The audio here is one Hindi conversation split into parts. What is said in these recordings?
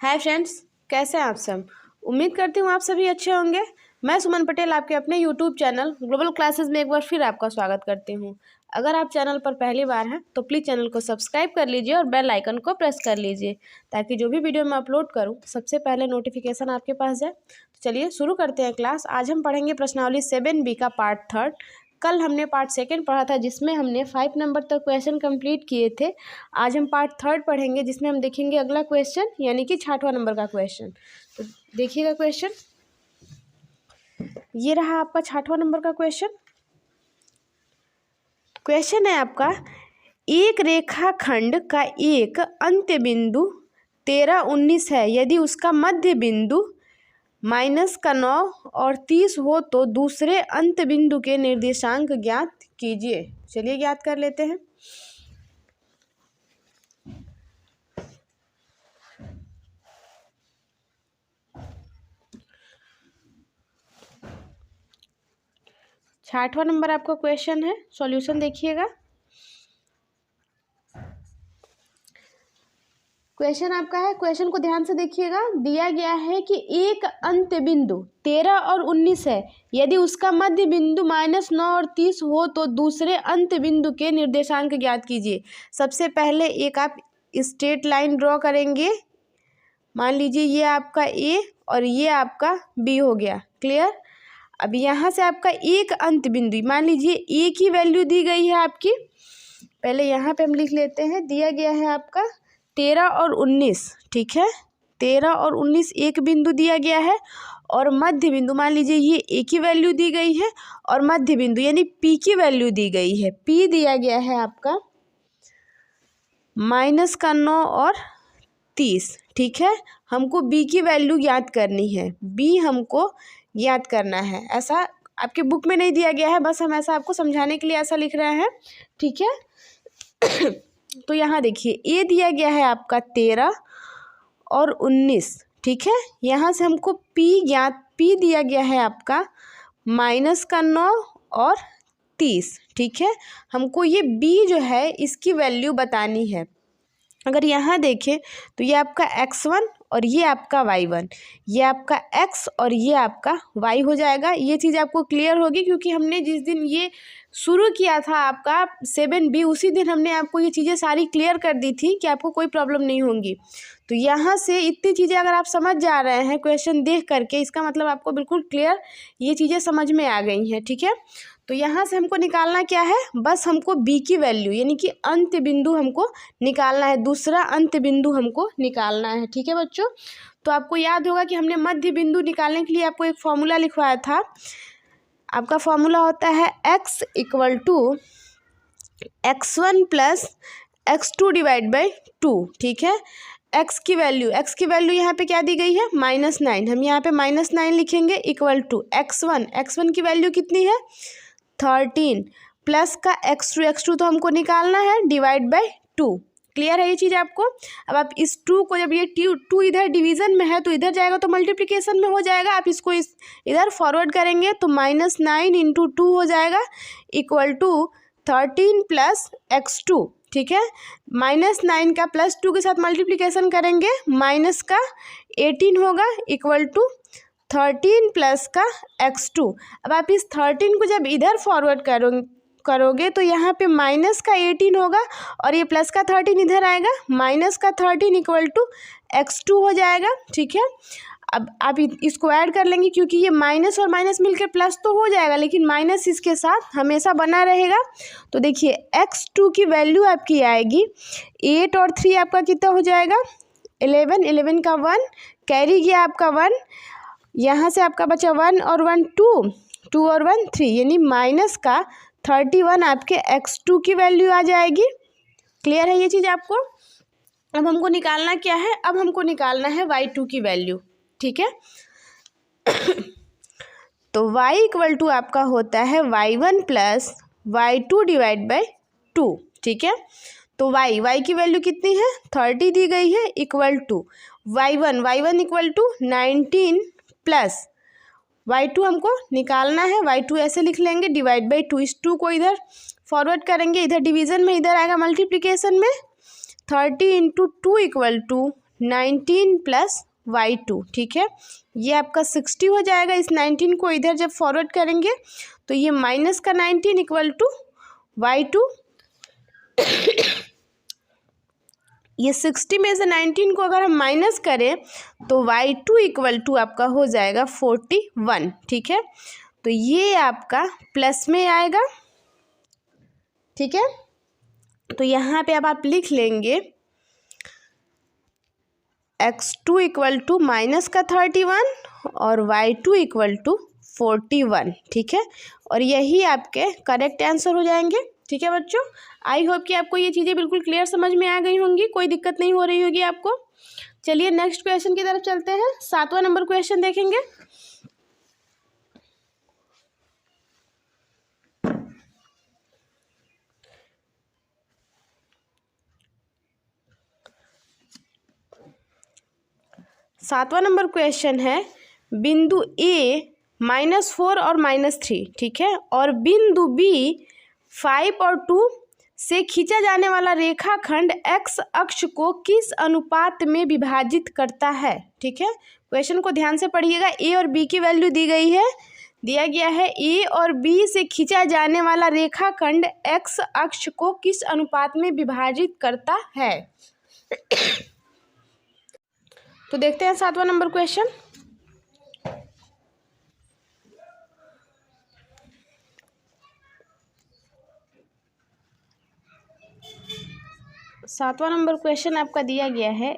हाय फ्रेंड्स, कैसे हैं आप सब। उम्मीद करती हूँ आप सभी अच्छे होंगे। मैं सुमन पटेल आपके अपने यूट्यूब चैनल ग्लोबल क्लासेस में एक बार फिर आपका स्वागत करती हूँ। अगर आप चैनल पर पहली बार हैं तो प्लीज़ चैनल को सब्सक्राइब कर लीजिए और बेल आइकन को प्रेस कर लीजिए ताकि जो भी वीडियो मैं अपलोड करूँ सबसे पहले नोटिफिकेशन आपके पास जाए। तो चलिए शुरू करते हैं क्लास। आज हम पढ़ेंगे प्रश्नावली 7B का पार्ट 3। कल हमने पार्ट 2 पढ़ा था जिसमें हमने 5 नंबर तक क्वेश्चन कंप्लीट किए थे। आज हम पार्ट 3 पढ़ेंगे जिसमें हम देखेंगे अगला क्वेश्चन यानी कि 6वां नंबर का क्वेश्चन। तो देखिएगा क्वेश्चन, ये रहा आपका 6वां नंबर का क्वेश्चन। क्वेश्चन है आपका, एक रेखाखंड का एक अंत्य बिंदु 13, 19 है। यदि उसका मध्य बिंदु -9 और 30 हो तो दूसरे अंत बिंदु के निर्देशांक ज्ञात कीजिए। चलिए ज्ञात कर लेते हैं। छठवां नंबर आपका क्वेश्चन है, सॉल्यूशन देखिएगा। क्वेश्चन आपका है, क्वेश्चन को ध्यान से देखिएगा। दिया गया है कि एक अंत्य बिंदु 13 और 19 है। यदि उसका मध्य बिंदु -9 और 30 हो तो दूसरे अंत्य बिंदु के निर्देशांक ज्ञात कीजिए। सबसे पहले एक आप स्ट्रेट लाइन ड्रॉ करेंगे। मान लीजिए ये आपका ए और ये आपका बी हो गया। क्लियर। अब यहाँ से आपका एक अंत्य बिंदु, मान लीजिए ए की वैल्यू दी गई है आपकी। पहले यहाँ पे हम लिख लेते हैं, दिया गया है आपका 13 और 19। ठीक है, 13 और 19 एक बिंदु दिया गया है और मध्य बिंदु मान लीजिए ये ए की वैल्यू दी गई है और मध्य बिंदु यानी पी की वैल्यू दी गई है। पी दिया गया है आपका -9 और 30। ठीक है, हमको बी की वैल्यू ज्ञात करनी है। बी हमको ज्ञात करना है। ऐसा आपके बुक में नहीं दिया गया है, बस हम ऐसा आपको समझाने के लिए ऐसा लिख रहे हैं। ठीक है तो यहाँ देखिए ए दिया गया है आपका 13 और 19। ठीक है, यहाँ से हमको पी दिया गया है आपका -9 और 30। ठीक है, हमको ये बी जो है इसकी वैल्यू बतानी है। अगर यहाँ देखें तो ये आपका x1 और ये आपका y1, ये आपका x और ये आपका y हो जाएगा। ये चीज़ आपको क्लियर होगी क्योंकि हमने जिस दिन ये शुरू किया था आपका 7B, उसी दिन हमने आपको ये चीज़ें सारी क्लियर कर दी थी कि आपको कोई प्रॉब्लम नहीं होगी। तो यहाँ से इतनी चीज़ें अगर आप समझ जा रहे हैं क्वेश्चन देख करके, इसका मतलब आपको बिल्कुल क्लियर ये चीज़ें समझ में आ गई हैं। ठीक है, तो यहाँ से हमको निकालना क्या है, बस हमको बी की वैल्यू यानी कि अंत्य बिंदु हमको निकालना है, दूसरा अंत्य बिंदु हमको निकालना है। ठीक है बच्चों, तो आपको याद होगा कि हमने मध्य बिंदु निकालने के लिए आपको एक फॉर्मूला लिखवाया था। आपका फॉर्मूला होता है x = x1 + x2 / 2। ठीक है, x की वैल्यू यहाँ पे क्या दी गई है, -9। हम यहाँ पे -9 लिखेंगे इक्वल टू x1 की वैल्यू कितनी है 13 प्लस का x2 तो हमको निकालना है /2। क्लियर है ये चीज़ आपको। अब आप इस 2 को, जब ये 2 इधर डिवीज़न में है तो इधर जाएगा तो मल्टीप्लिकेशन में हो जाएगा। आप इसको इधर फॉरवर्ड करेंगे तो -9 × 2 हो जाएगा इक्वल टू 13 प्लस x2। ठीक है, -9 का +2 के साथ मल्टीप्लिकेशन करेंगे, माइनस का 18 होगा इक्वल टू 13 प्लस का x2। अब आप इस 13 को जब इधर फॉरवर्ड करोगे तो यहाँ पे माइनस का 18 होगा और ये प्लस का 13 इधर आएगा, माइनस का 13 इक्वल टू x2 हो जाएगा। ठीक है, अब आप इसको ऐड कर लेंगे क्योंकि ये माइनस और माइनस मिलकर प्लस तो हो जाएगा लेकिन माइनस इसके साथ हमेशा बना रहेगा। तो देखिए x2 की वैल्यू आपकी आएगी 8 और 3 आपका कितना हो जाएगा 11 का 1 कैरी गया आपका 1, यहाँ से आपका बचा 1 और 1 2 और 1 3 यानी माइनस का 31 आपके x2 की वैल्यू आ जाएगी। क्लियर है ये चीज़ आपको। अब हमको निकालना क्या है, अब हमको निकालना है y2 की वैल्यू। ठीक है तो y = आपका होता है y1 + y2 / 2। ठीक है, तो y की वैल्यू कितनी है 30 दी गई है equal to y1 = 19 plus y2 हमको निकालना है। y2 ऐसे लिख लेंगे /2। इस 2 को इधर फॉरवर्ड करेंगे, इधर डिवीज़न में, इधर आएगा मल्टीप्लिकेशन में। 30 × 2 = 19 प्लस y2, ठीक है। ये आपका 60 हो जाएगा। इस 19 को इधर जब फॉरवर्ड करेंगे तो ये माइनस का 19 इक्वल टू y2। ये 60 में से 19 को अगर हम माइनस करें तो y2 इक्वल टू आपका हो जाएगा 41, ठीक है। तो ये आपका प्लस में आएगा, ठीक है। तो यहाँ पे अब आप लिख लेंगे x2 इक्वल टू माइनस का 31 और y2 इक्वल टू 41, ठीक है। और यही आपके करेक्ट आंसर हो जाएंगे, ठीक है बच्चों। आई होप कि आपको ये चीज़ें बिल्कुल क्लियर समझ में आ गई होंगी, कोई दिक्कत नहीं हो रही होगी आपको। चलिए नेक्स्ट क्वेश्चन की तरफ चलते हैं। 7वां नंबर क्वेश्चन देखेंगे। सातवां नंबर क्वेश्चन है, बिंदु A -4 और -3, ठीक है, और बिंदु B 5 और 2 से खींचा जाने वाला रेखाखंड x अक्ष को किस अनुपात में विभाजित करता है, ठीक है। क्वेश्चन को ध्यान से पढ़िएगा। A और B की वैल्यू दी गई है, दिया गया है A और B से खींचा जाने वाला रेखाखंड x अक्ष को किस अनुपात में विभाजित करता है। तो देखते हैं 7वां नंबर क्वेश्चन। सातवां नंबर क्वेश्चन आपका दिया गया है,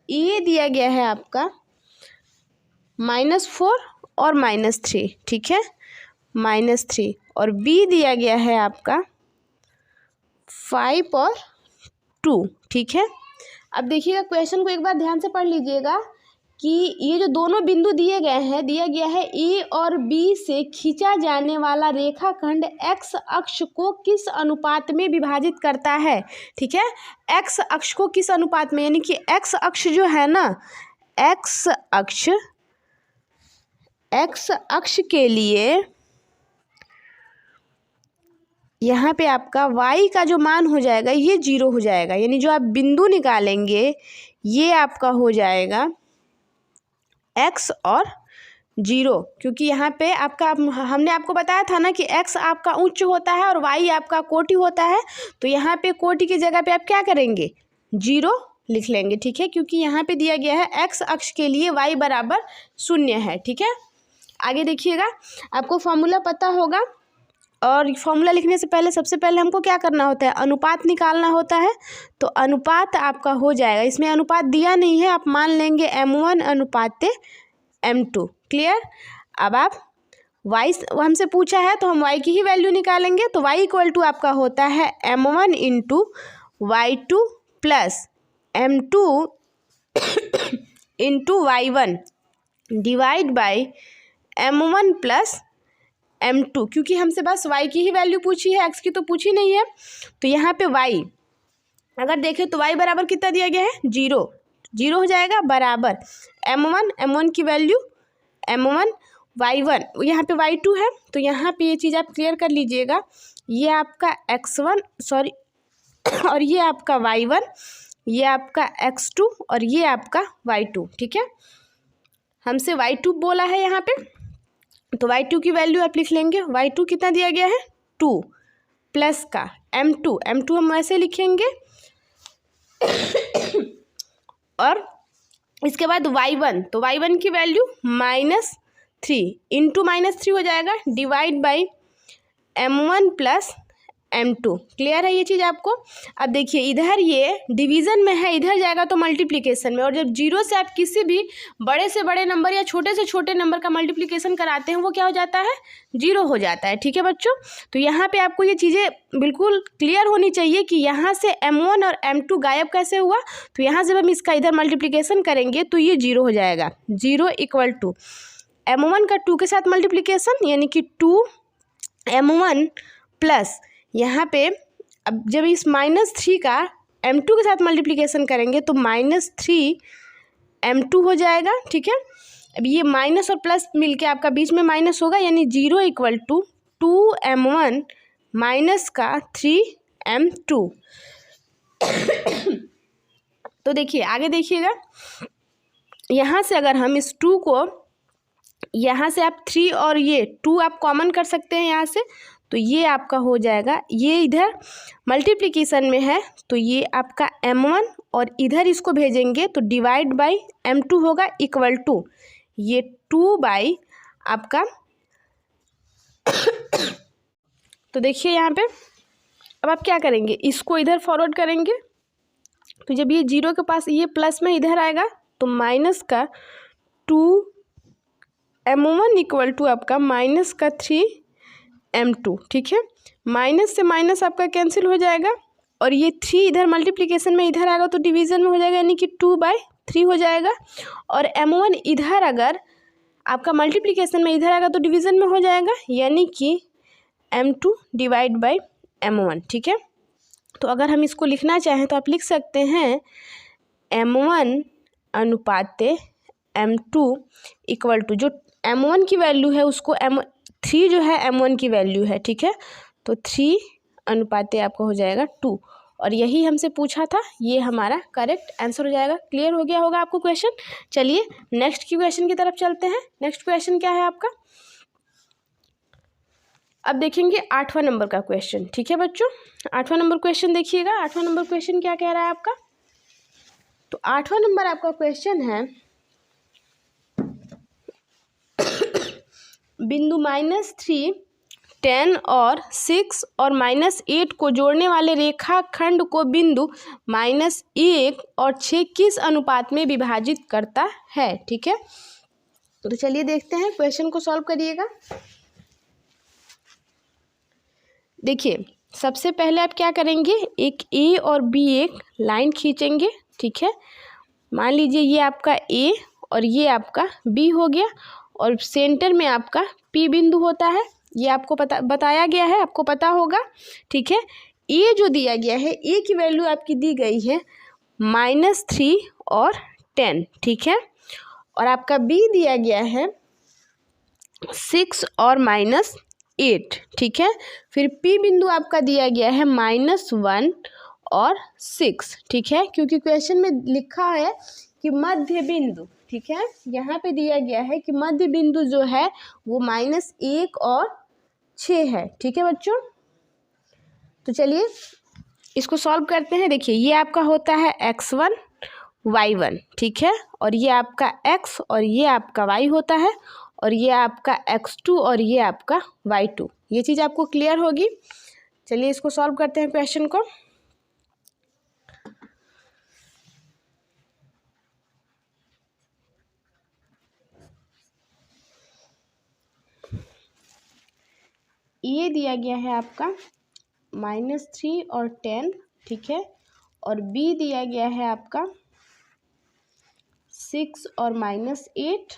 ये दिया गया है आपका -4 और -3, ठीक है, -3, और B दिया गया है आपका 5 और 2, ठीक है। अब देखिएगा क्वेश्चन को एक बार ध्यान से पढ़ लीजिएगा कि ये जो दोनों बिंदु दिए गए हैं, दिया गया है A और B से खींचा जाने वाला रेखाखंड x अक्ष को किस अनुपात में विभाजित करता है, ठीक है। x अक्ष को किस अनुपात में, यानी कि x अक्ष जो है ना, x अक्ष के लिए यहाँ पे आपका y का जो मान हो जाएगा ये 0 हो जाएगा, यानी जो आप बिंदु निकालेंगे ये आपका हो जाएगा x और 0, क्योंकि यहाँ पे आपका हमने आपको बताया था ना कि x आपका उच्च होता है और y आपका कोटि होता है। तो यहाँ पे कोटि की जगह पे आप क्या करेंगे, 0 लिख लेंगे, ठीक है, क्योंकि यहाँ पे दिया गया है x अक्ष के लिए y बराबर 0 है, ठीक है। आगे देखिएगा, आपको फॉर्मूला पता होगा, और फॉर्मूला लिखने से पहले सबसे पहले हमको क्या करना होता है, अनुपात निकालना होता है। तो अनुपात आपका हो जाएगा, इसमें अनुपात दिया नहीं है, आप मान लेंगे m1 अनुपात m2, क्लियर। अब आप y हमसे पूछा है तो हम y की ही वैल्यू निकालेंगे। तो y इक्वल टू आपका होता है m1 into y2 plus m2 into y1 divide by m1 plus m2, क्योंकि हमसे बस y की ही वैल्यू पूछी है, x की तो पूछी नहीं है। तो यहाँ पे y अगर देखें तो y बराबर कितना दिया गया है, 0 हो जाएगा, बराबर m1 की वैल्यू m1 y1, यहाँ पे y2 है। तो यहाँ पे ये चीज़ आप क्लियर कर लीजिएगा, ये आपका x1 सॉरी और ये आपका y1, ये आपका x2 और ये आपका y2, ठीक है। हमसे y2 बोला है यहाँ पे, तो y2 की वैल्यू आप लिख लेंगे। y2 कितना दिया गया है, 2 प्लस का m2 हम वैसे लिखेंगे और इसके बाद y1, तो y1 की वैल्यू -3 इंटू -3 हो जाएगा, divide by m1 plus m2, clear है ये चीज़ आपको। अब देखिए इधर ये डिवीज़न में है, इधर जाएगा तो मल्टीप्लिकेशन में, और जब 0 से आप किसी भी बड़े से बड़े नंबर या छोटे से छोटे नंबर का मल्टीप्लिकेशन कराते हैं वो क्या हो जाता है, 0 हो जाता है, ठीक है बच्चों। तो यहाँ पे आपको ये चीज़ें बिल्कुल क्लियर होनी चाहिए कि यहाँ से m1 और m2 गायब कैसे हुआ। तो यहाँ जब हम इसका इधर मल्टीप्लिकेशन करेंगे तो ये 0 हो जाएगा, 0 इक्वल टू m1 का 2 के साथ मल्टीप्लिकेशन, यानी कि 2m1 प्लस यहाँ पे अब जब इस -3 का m2 के साथ मल्टीप्लिकेशन करेंगे तो -3m2 हो जाएगा, ठीक है। अब ये माइनस और प्लस मिलके आपका बीच में माइनस होगा, यानी 0 इक्वल टू 2m1 माइनस का 3m2 तो देखिए आगे देखिएगा, यहाँ से अगर हम इस 2 को, यहाँ से आप 3 और ये 2 आप कॉमन कर सकते हैं यहाँ से, तो ये आपका हो जाएगा, ये इधर मल्टीप्लिकेशन में है तो ये आपका m1 और इधर इसको भेजेंगे तो डिवाइड बाई m2 होगा इक्वल टू ये 2 बाई आपका तो देखिए यहाँ पे अब आप क्या करेंगे, इसको इधर फॉरवर्ड करेंगे तो जब ये 0 के पास ये प्लस में इधर आएगा तो माइनस का 2m1 इक्वल टू आपका माइनस का 3m2, ठीक है। माइनस से माइनस आपका कैंसिल हो जाएगा और ये 3 इधर मल्टीप्लिकेशन में इधर आएगा तो डिवीज़न में हो जाएगा, यानी कि 2/3 हो जाएगा। और m1 इधर अगर आपका मल्टीप्लिकेशन में इधर आएगा तो डिवीज़न में हो जाएगा, यानी कि m2 डिवाइड बाई m1, ठीक है। तो अगर हम इसको लिखना चाहें तो आप लिख सकते हैं m1 अनुपाते m2 इक्वल टू, जो m1 की वैल्यू है उसको m3 जो है m1 की वैल्यू है, ठीक है। तो 3 अनुपाते आपका हो जाएगा 2, और यही हमसे पूछा था, ये हमारा करेक्ट आंसर हो जाएगा। क्लियर हो गया होगा आपको क्वेश्चन। चलिए नेक्स्ट की क्वेश्चन की तरफ चलते हैं। नेक्स्ट क्वेश्चन क्या है आपका, अब देखेंगे 8वां नंबर का क्वेश्चन, ठीक है बच्चों। 8वां नंबर क्वेश्चन देखिएगा, 8वां नंबर क्वेश्चन क्या कह रहा है आपका। तो 8वां नंबर आपका क्वेश्चन है बिंदु -3, 10 और 6 और -8 को जोड़ने वाले रेखाखंड को बिंदु -1 और 6 किस अनुपात में विभाजित करता है, ठीक है। तो चलिए देखते हैं, क्वेश्चन को सॉल्व करिएगा। देखिए सबसे पहले आप क्या करेंगे, एक ए और बी एक लाइन खींचेंगे, ठीक है। मान लीजिए ये आपका ए और ये आपका बी हो गया, और सेंटर में आपका पी बिंदु होता है, ये आपको बताया गया है, आपको पता होगा, ठीक है। ए जो दिया गया है, ए की वैल्यू आपकी दी गई है -3 और 10, ठीक है। और आपका बी दिया गया है 6 और -8, ठीक है। फिर पी बिंदु आपका दिया गया है -1 और 6, ठीक है, क्योंकि क्वेश्चन में लिखा है कि मध्य बिंदु, ठीक है, यहाँ पे दिया गया है कि मध्य बिंदु जो है वो -1 और 6 है, ठीक है बच्चों। तो चलिए इसको सॉल्व करते हैं। देखिए ये आपका होता है x1 y1, ठीक है, और ये आपका x और ये आपका y होता है, और ये आपका x2 और ये आपका y2। ये चीज़ आपको क्लियर होगी। चलिए इसको सॉल्व करते हैं क्वेश्चन को। ये दिया गया है आपका -3 और 10, ठीक है, और बी दिया गया है आपका 6 और -8,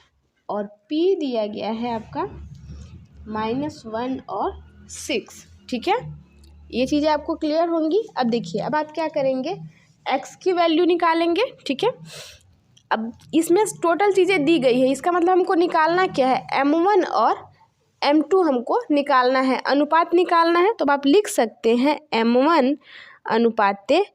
और P दिया गया है आपका -1 और 6, ठीक है। ये चीज़ें आपको क्लियर होंगी। अब देखिए, अब आप क्या करेंगे, x की वैल्यू निकालेंगे, ठीक है। अब इसमें टोटल चीज़ें दी गई है, इसका मतलब हमको निकालना क्या है, m1 और m2 हमको निकालना है, अनुपात निकालना है। तो आप लिख सकते हैं m1 अनुपाते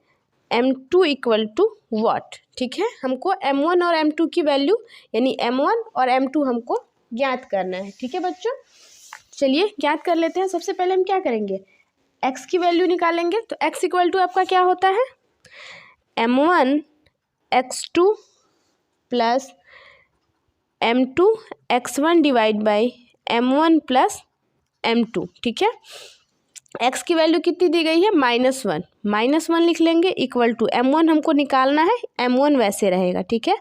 m2 equal to what, ठीक है। हमको m1 और m2 की वैल्यू यानी m1 और m2 हमको ज्ञात करना है, ठीक है बच्चों। चलिए ज्ञात कर लेते हैं। सबसे पहले हम क्या करेंगे, x की वैल्यू निकालेंगे। तो x इक्वल टू आपका क्या होता है, m1 x2 plus m2 x1 divide by m1 plus m2, ठीक है। x की वैल्यू कितनी दी गई है, -1, -1 लिख लेंगे इक्वल टू m1 हमको निकालना है, m1 वैसे रहेगा, ठीक है।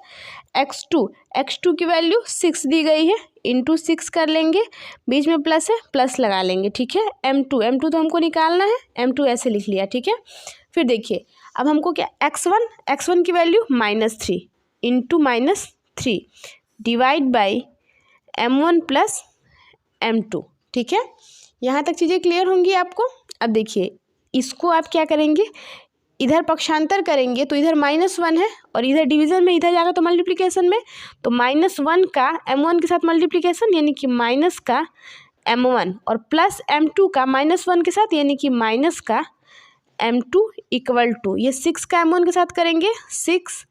x2 की वैल्यू 6 दी गई है, इंटू 6 कर लेंगे, बीच में प्लस है, प्लस लगा लेंगे, ठीक है। m2 तो हमको निकालना है, m2 ऐसे लिख लिया, ठीक है। फिर देखिए अब हमको क्या, x1 की value -3 into -3 divide by m1 plus m2, ठीक है। यहाँ तक चीज़ें क्लियर होंगी आपको। अब देखिए इसको आप क्या करेंगे, इधर पक्षांतर करेंगे तो इधर -1 है, और इधर डिवीज़न में इधर जाएगा तो मल्टीप्लिकेशन में, तो -1 का m1 के साथ मल्टीप्लिकेशन यानी कि माइनस का m1, और प्लस m2 का -1 के साथ यानी कि माइनस का M2 इक्वल टू, ये 6 का M1 के साथ करेंगे 6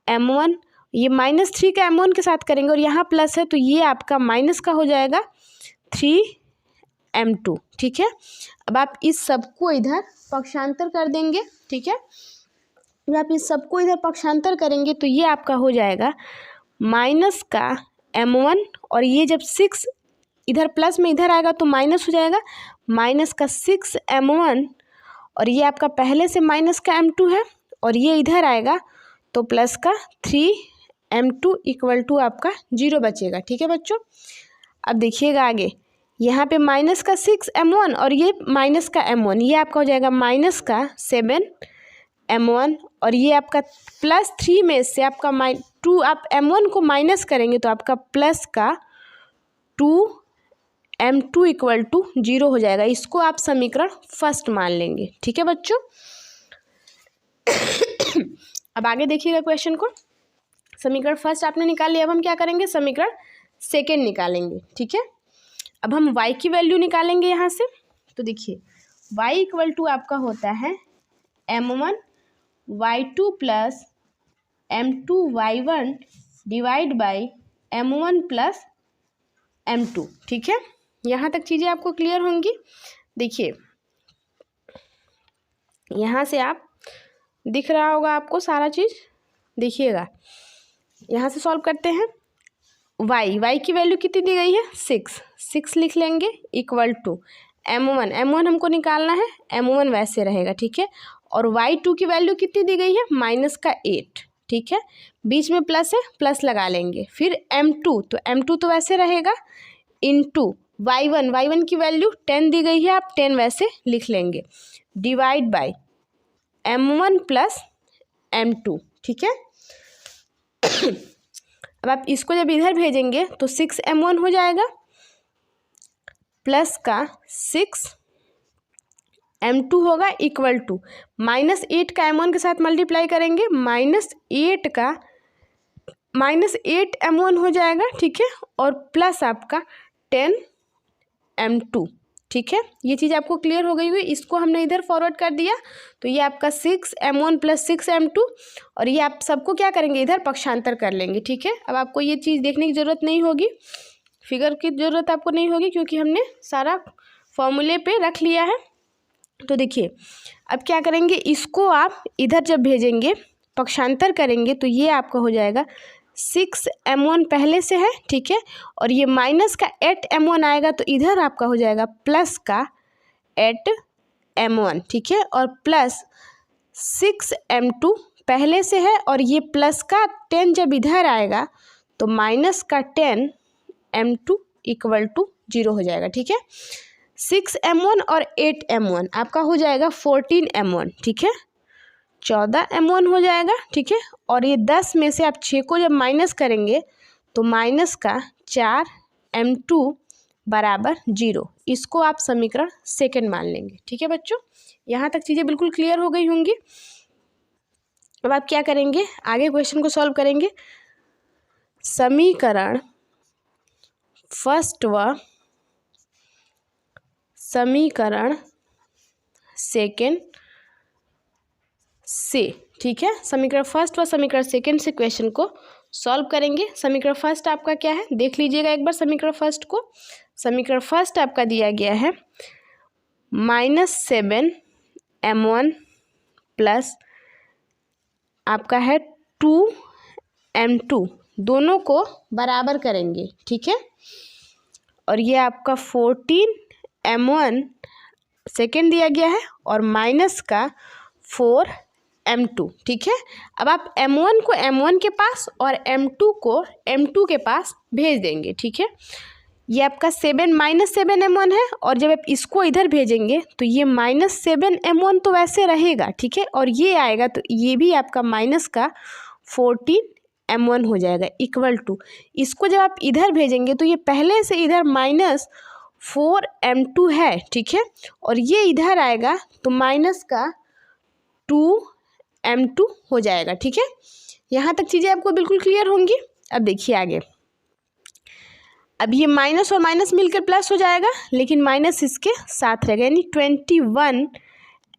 M1, ये -3 का M1 के साथ करेंगे और यहाँ प्लस है तो ये आपका माइनस का हो जाएगा 3 M2। ठीक है, अब आप इस सबको इधर पक्षांतर कर देंगे। ठीक है, जब आप इस सबको इधर पक्षांतर करेंगे तो ये आपका हो जाएगा माइनस का M1, और ये जब 6 इधर प्लस में इधर आएगा तो माइनस हो जाएगा, माइनस का 6 M1, और ये आपका पहले से माइनस का M2 है, और ये इधर आएगा तो प्लस का 3 M2 इक्वल टू आपका 0 बचेगा। ठीक है बच्चों, अब देखिएगा आगे, यहाँ पे माइनस का 6 M1 और ये माइनस का M1, ये आपका हो जाएगा माइनस का 7 M1, और ये आपका प्लस 3 में से आपका 2, आप M1 को माइनस करेंगे तो आपका प्लस का 2 M2 इक्वल टू 0 हो जाएगा। इसको आप समीकरण फर्स्ट मान लेंगे। ठीक है बच्चों, अब आगे देखिएगा क्वेश्चन को, समीकरण फर्स्ट आपने निकाल लिया, अब हम क्या करेंगे, समीकरण सेकेंड निकालेंगे। ठीक है, अब हम y की वैल्यू निकालेंगे यहाँ से, तो देखिए y इक्वल टू आपका होता है M1 y2 plus M2 y1 divide by M1 plus M2। ठीक है, यहाँ तक चीज़ें आपको क्लियर होंगी। देखिए यहाँ से आप दिख रहा होगा आपको सारा चीज़, देखिएगा यहाँ से सॉल्व करते हैं। y की वैल्यू कितनी दी गई है, 6 लिख लेंगे इक्वल टू M1 हमको निकालना है, M1 वैसे रहेगा। ठीक है, और y2 की वैल्यू कितनी दी गई है, माइनस का 8। ठीक है, बीच में प्लस है, प्लस लगा लेंगे, फिर M2 तो वैसे रहेगा, इनटू y1 की वैल्यू 10 दी गई है, आप 10 वैसे लिख लेंगे, divide by M1 plus M2। ठीक है, अब आप इसको जब इधर भेजेंगे तो 6 M1 हो जाएगा प्लस का 6 M2 होगा इक्वल टू -8 का M1 के साथ मल्टीप्लाई करेंगे, -8 M1 हो जाएगा। ठीक है, और प्लस आपका 10 M2। ठीक है, ये चीज़ आपको क्लियर हो गई हुई, इसको हमने इधर फॉरवर्ड कर दिया तो ये आपका 6 M1 प्लस 6 M2, और ये आप सबको क्या करेंगे, इधर पक्षांतर कर लेंगे। ठीक है, अब आपको ये चीज़ देखने की ज़रूरत नहीं होगी, फिगर की ज़रूरत आपको नहीं होगी, क्योंकि हमने सारा फॉर्मूले पे रख लिया है। तो देखिए अब क्या करेंगे, इसको आप इधर जब भेजेंगे पक्षांतर करेंगे तो ये आपका हो जाएगा 6 M1 पहले से है। ठीक है, और ये माइनस का 8 M1 आएगा तो इधर आपका हो जाएगा प्लस का 8 M1। ठीक है, और प्लस 6 M2 पहले से है, और ये प्लस का 10 जब इधर आएगा तो माइनस का 10 M2 इक्वल टू 0 हो जाएगा। ठीक है, 6 M1 और 8 M1 आपका हो जाएगा 14 M1। ठीक है, 14 M1 हो जाएगा। ठीक है, और ये 10 में से आप 6 को जब माइनस करेंगे तो माइनस का 4 M2 बराबर 0, इसको आप समीकरण सेकंड मान लेंगे। ठीक है बच्चों, यहाँ तक चीज़ें बिल्कुल क्लियर हो गई होंगी। अब आप क्या करेंगे, आगे क्वेश्चन को सॉल्व करेंगे। समीकरण फर्स्ट व समीकरण सेकंड से, ठीक है, समीकरण फर्स्ट व समीकरण सेकंड से क्वेश्चन को सॉल्व करेंगे। समीकरण फर्स्ट आपका क्या है, देख लीजिएगा एक बार समीकरण फर्स्ट को। समीकरण फर्स्ट आपका दिया गया है -7 M1 प्लस आपका है 2 M2, दोनों को बराबर करेंगे। ठीक है, और ये आपका 14 M1 सेकेंड दिया गया है, और माइनस का 4 M2। ठीक है, अब आप M1 को M1 के पास और M2 को M2 के पास भेज देंगे। ठीक है, ये आपका -7 M1 है, और जब आप इसको इधर भेजेंगे तो ये -7 M1 तो वैसे रहेगा। ठीक है, और ये आएगा तो ये भी आपका माइनस का 14 M1 हो जाएगा इक्वल टू, इसको जब आप इधर भेजेंगे तो ये पहले से इधर -4 M2 है। ठीक है, और ये इधर आएगा तो माइनस का 2 M2 हो जाएगा। ठीक है, यहाँ तक चीज़ें आपको बिल्कुल क्लियर होंगी। अब देखिए आगे, अब ये माइनस और माइनस मिलकर प्लस हो जाएगा, लेकिन माइनस इसके साथ रहेगा, यानी 21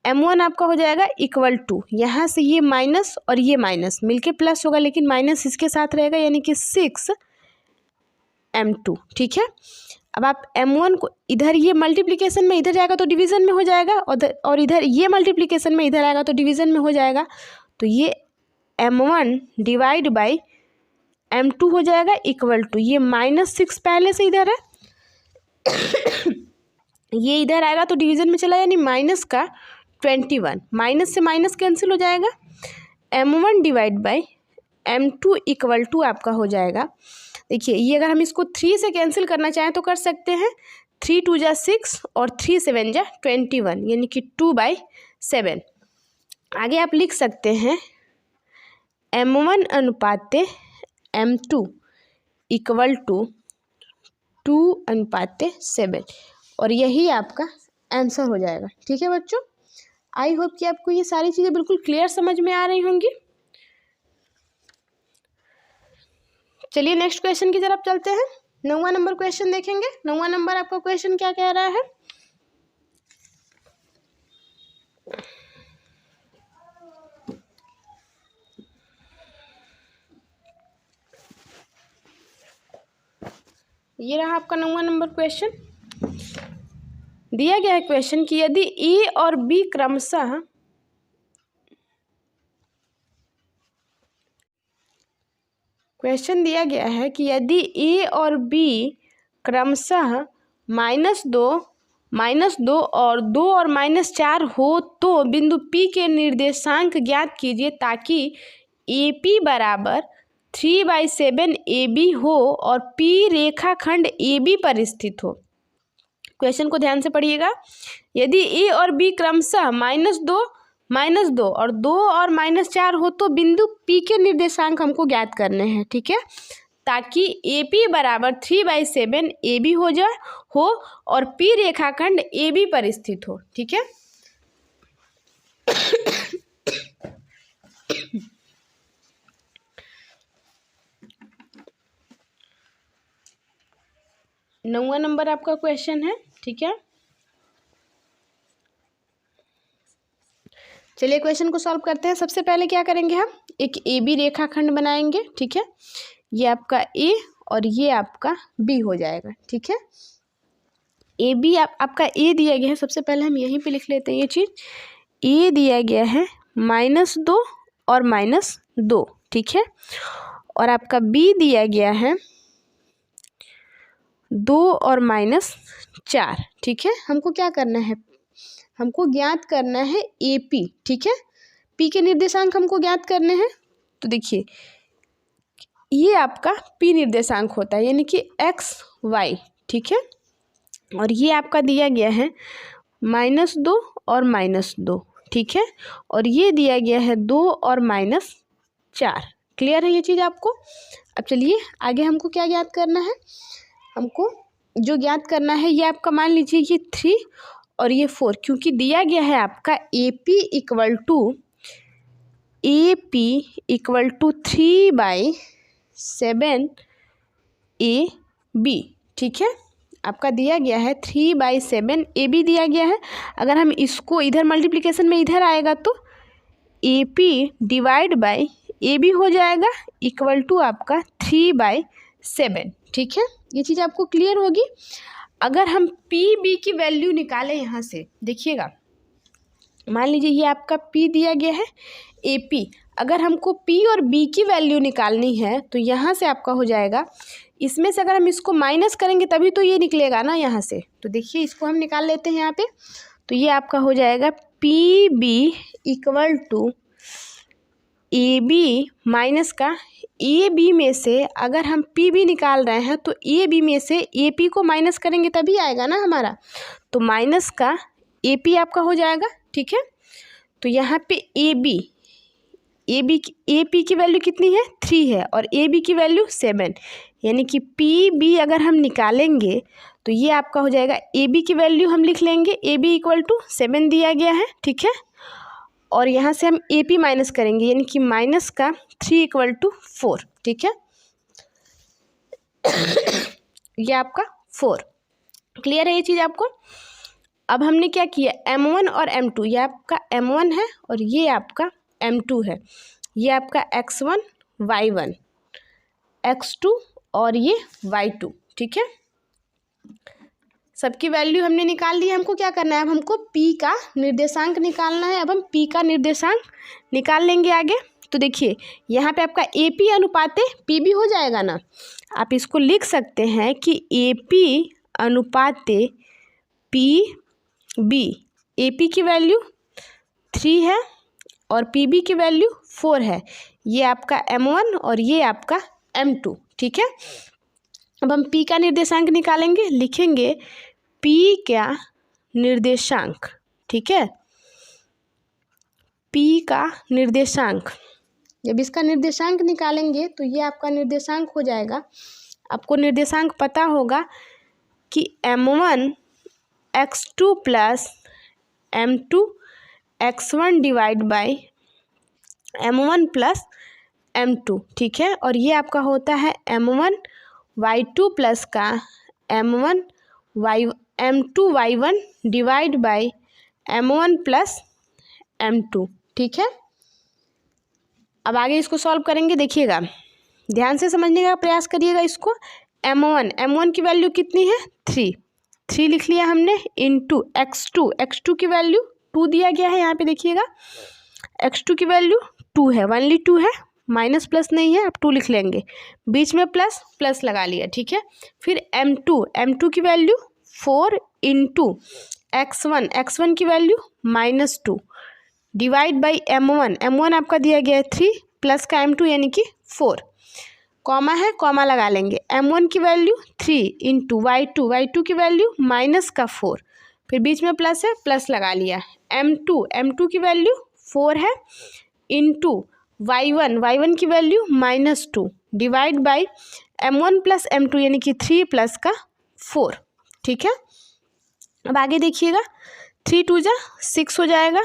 m1 आपका हो जाएगा इक्वल टू, यहाँ से ये माइनस और ये माइनस मिलके प्लस होगा, लेकिन माइनस इसके साथ रहेगा, यानी कि 6m2, ठीक है। अब आप m1 को इधर ये मल्टीप्लिकेशन में इधर जाएगा तो डिवीज़न में हो जाएगा, और इधर ये मल्टीप्लिकेशन में इधर आएगा तो डिवीज़न में हो जाएगा। तो ये m1 डिवाइड बाई m2 हो जाएगा इक्वल टू, ये -6 पहले से इधर है ये इधर आएगा तो डिवीज़न में चला, यानी माइनस का 21, माइनस से माइनस कैंसिल हो जाएगा। m1 divide by m2 equal to आपका हो जाएगा, देखिए ये अगर हम इसको 3 से कैंसिल करना चाहें तो कर सकते हैं, 3 2 जा 6 और 3 7 जा 21, यानी कि 2/7। आगे आप लिख सकते हैं m1 अनुपाते m2 इक्वल टू 2/7, और यही आपका आंसर हो जाएगा, ठीक है बच्चों। आई होप कि आपको ये सारी चीज़ें बिल्कुल क्लियर समझ में आ रही होंगी। चलिए नेक्स्ट क्वेश्चन की तरफ चलते हैं। 9वां नंबर क्वेश्चन देखेंगे। 9वां नंबर आपका क्वेश्चन क्या कह रहा है? ये रहा आपका 9वां नंबर क्वेश्चन। दिया गया है क्वेश्चन कि यदि ए और बी क्रमशः दिया गया है कि यदि ए और बी क्रमशः -2, -2 और 2 और -4 हो तो बिंदु P के निर्देशांक ज्ञात कीजिए ताकि AP बराबर 3/7 AB हो और P रेखाखंड AB पर स्थित हो। क्वेश्चन को ध्यान से पढ़िएगा। यदि ए और बी क्रमशः -2 और 2 और -4 हो तो बिंदु P के निर्देशांक हमको ज्ञात करने हैं, ठीक है, ताकि AP बराबर 3/7 AB हो और P रेखाखंड AB पर स्थित हो, ठीक है। नौवां नंबर आपका क्वेश्चन है, ठीक है। चलिए क्वेश्चन को सॉल्व करते हैं। सबसे पहले क्या करेंगे, हम एक AB रेखाखंड बनाएंगे, ठीक है। ये आपका A और ये आपका B हो जाएगा, ठीक है। AB आपका A दिया गया है, सबसे पहले हम यहीं पे लिख लेते हैं ये चीज़। A दिया गया है -2 और -2, ठीक है, और आपका B दिया गया है 2 और -4, ठीक है। हमको क्या करना है, हमको ज्ञात करना है AP, ठीक है। P के निर्देशांक हमको ज्ञात करने हैं। तो देखिए ये आपका P निर्देशांक होता है, यानी कि XY, ठीक है, और ये आपका दिया गया है -2 और -2, ठीक है, और ये दिया गया है 2 और -4। क्लियर है ये चीज़ आपको? अब चलिए आगे हमको क्या ज्ञात करना है। हमको जो ज्ञात करना है ये आपका मान लीजिए ये 3 और ये 4, क्योंकि दिया गया है आपका AP इक्वल टू 3/7 AB, ठीक है। आपका दिया गया है 3/7 AB दिया गया है। अगर हम इसको इधर मल्टीप्लिकेशन में इधर आएगा तो AP डिवाइड बाई AB हो जाएगा इक्वल टू आपका 3/7, ठीक है। ये चीज़ आपको क्लियर होगी। अगर हम PB की वैल्यू निकालें यहाँ से, देखिएगा, मान लीजिए ये आपका P दिया गया है AP, अगर हमको P और B की वैल्यू निकालनी है तो यहाँ से आपका हो जाएगा, इसमें से अगर हम इसको माइनस करेंगे तभी तो ये निकलेगा ना यहाँ से। तो देखिए इसको हम निकाल लेते हैं यहाँ पे। तो ये आपका हो जाएगा PB equal to AB minus का AB में से अगर हम PB निकाल रहे हैं तो AB में से AP को माइनस करेंगे तभी आएगा ना हमारा, तो माइनस का AP आपका हो जाएगा, ठीक है। तो यहाँ पे AP की वैल्यू कितनी है, 3 है, और AB की वैल्यू 7, यानी कि PB अगर हम निकालेंगे तो ये आपका हो जाएगा, AB की वैल्यू हम लिख लेंगे, AB इक्वल टू 7 दिया गया है, ठीक है, और यहाँ से हम AP माइनस करेंगे, यानी कि माइनस का 3 इक्वल टू 4, ठीक है। ये आपका 4। क्लियर है ये चीज़ आपको? अब हमने क्या किया, M1 और M2, ये आपका M1 है और ये आपका M2 है, ये आपका X1 Y1 X2 और ये Y2, ठीक है। सबकी वैल्यू हमने निकाल ली है। हमको क्या करना है, अब हमको P का निर्देशांक निकालना है। अब हम P का निर्देशांक निकाल लेंगे आगे। तो देखिए यहाँ पे आपका AP अनुपाते PB हो जाएगा ना, आप इसको लिख सकते हैं कि AP अनुपाते PB, AP की वैल्यू 3 है और PB की वैल्यू 4 है। ये आपका M1 और ये आपका M2, ठीक है। अब हम P का निर्देशांक निकालेंगे, लिखेंगे P का निर्देशांक, ठीक है। P का निर्देशांक, जब इसका निर्देशांक निकालेंगे तो ये आपका निर्देशांक हो जाएगा। आपको निर्देशांक पता होगा कि M1 X2 plus M2 X1 divide by M1 plus M2, ठीक है। और ये आपका होता है M1 Y2 प्लस का M2 Y1 divide by M1 plus M2, ठीक है। अब आगे इसको सॉल्व करेंगे, देखिएगा ध्यान से समझने का प्रयास करिएगा इसको। M1 की वैल्यू कितनी है, 3 लिख लिया हमने, इंटू X2 की वैल्यू 2 दिया गया है यहाँ पे, देखिएगा X2 की वैल्यू 2 है, ओनली 2 है, माइनस प्लस नहीं है, आप 2 लिख लेंगे, बीच में प्लस लगा लिया, ठीक है। फिर M2 की वैल्यू 4 इंटू X1 की वैल्यू -2 डिवाइड बाई M1 आपका दिया गया है 3 प्लस का M2 यानी कि 4, कॉमा है, कॉमा लगा लेंगे। M1 की वैल्यू 3 इंटू Y2 की वैल्यू -4, फिर बीच में प्लस है, प्लस लगा लिया। M2 की वैल्यू 4 है इंटू Y1 की value -2 divide by M1 plus M2 यानी कि 3 प्लस का 4, ठीक है। अब आगे देखिएगा 3 2 जा 6 हो जाएगा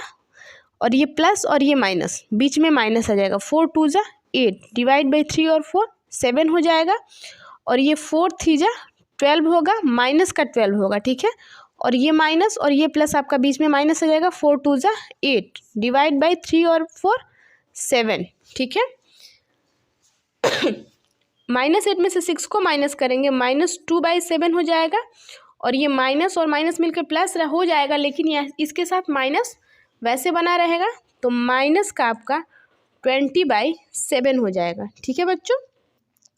और ये प्लस और ये माइनस, बीच में माइनस आ जाएगा, 4 2 जा 8 डिवाइड बाई 3 और 4 7 हो जाएगा और ये 4 3 जा 12 होगा, माइनस का 12 होगा, ठीक है। और ये माइनस और ये प्लस आपका बीच में माइनस आ जाएगा, 4 2 जा 8 डिवाइड बाई 3 और 4 7, ठीक है। -8 में से 6 को माइनस करेंगे, -2/7 हो जाएगा और ये माइनस और माइनस मिलकर प्लस हो जाएगा, लेकिन इसके साथ माइनस वैसे बना रहेगा, तो माइनस का आपका 20/7 हो जाएगा, ठीक है बच्चों।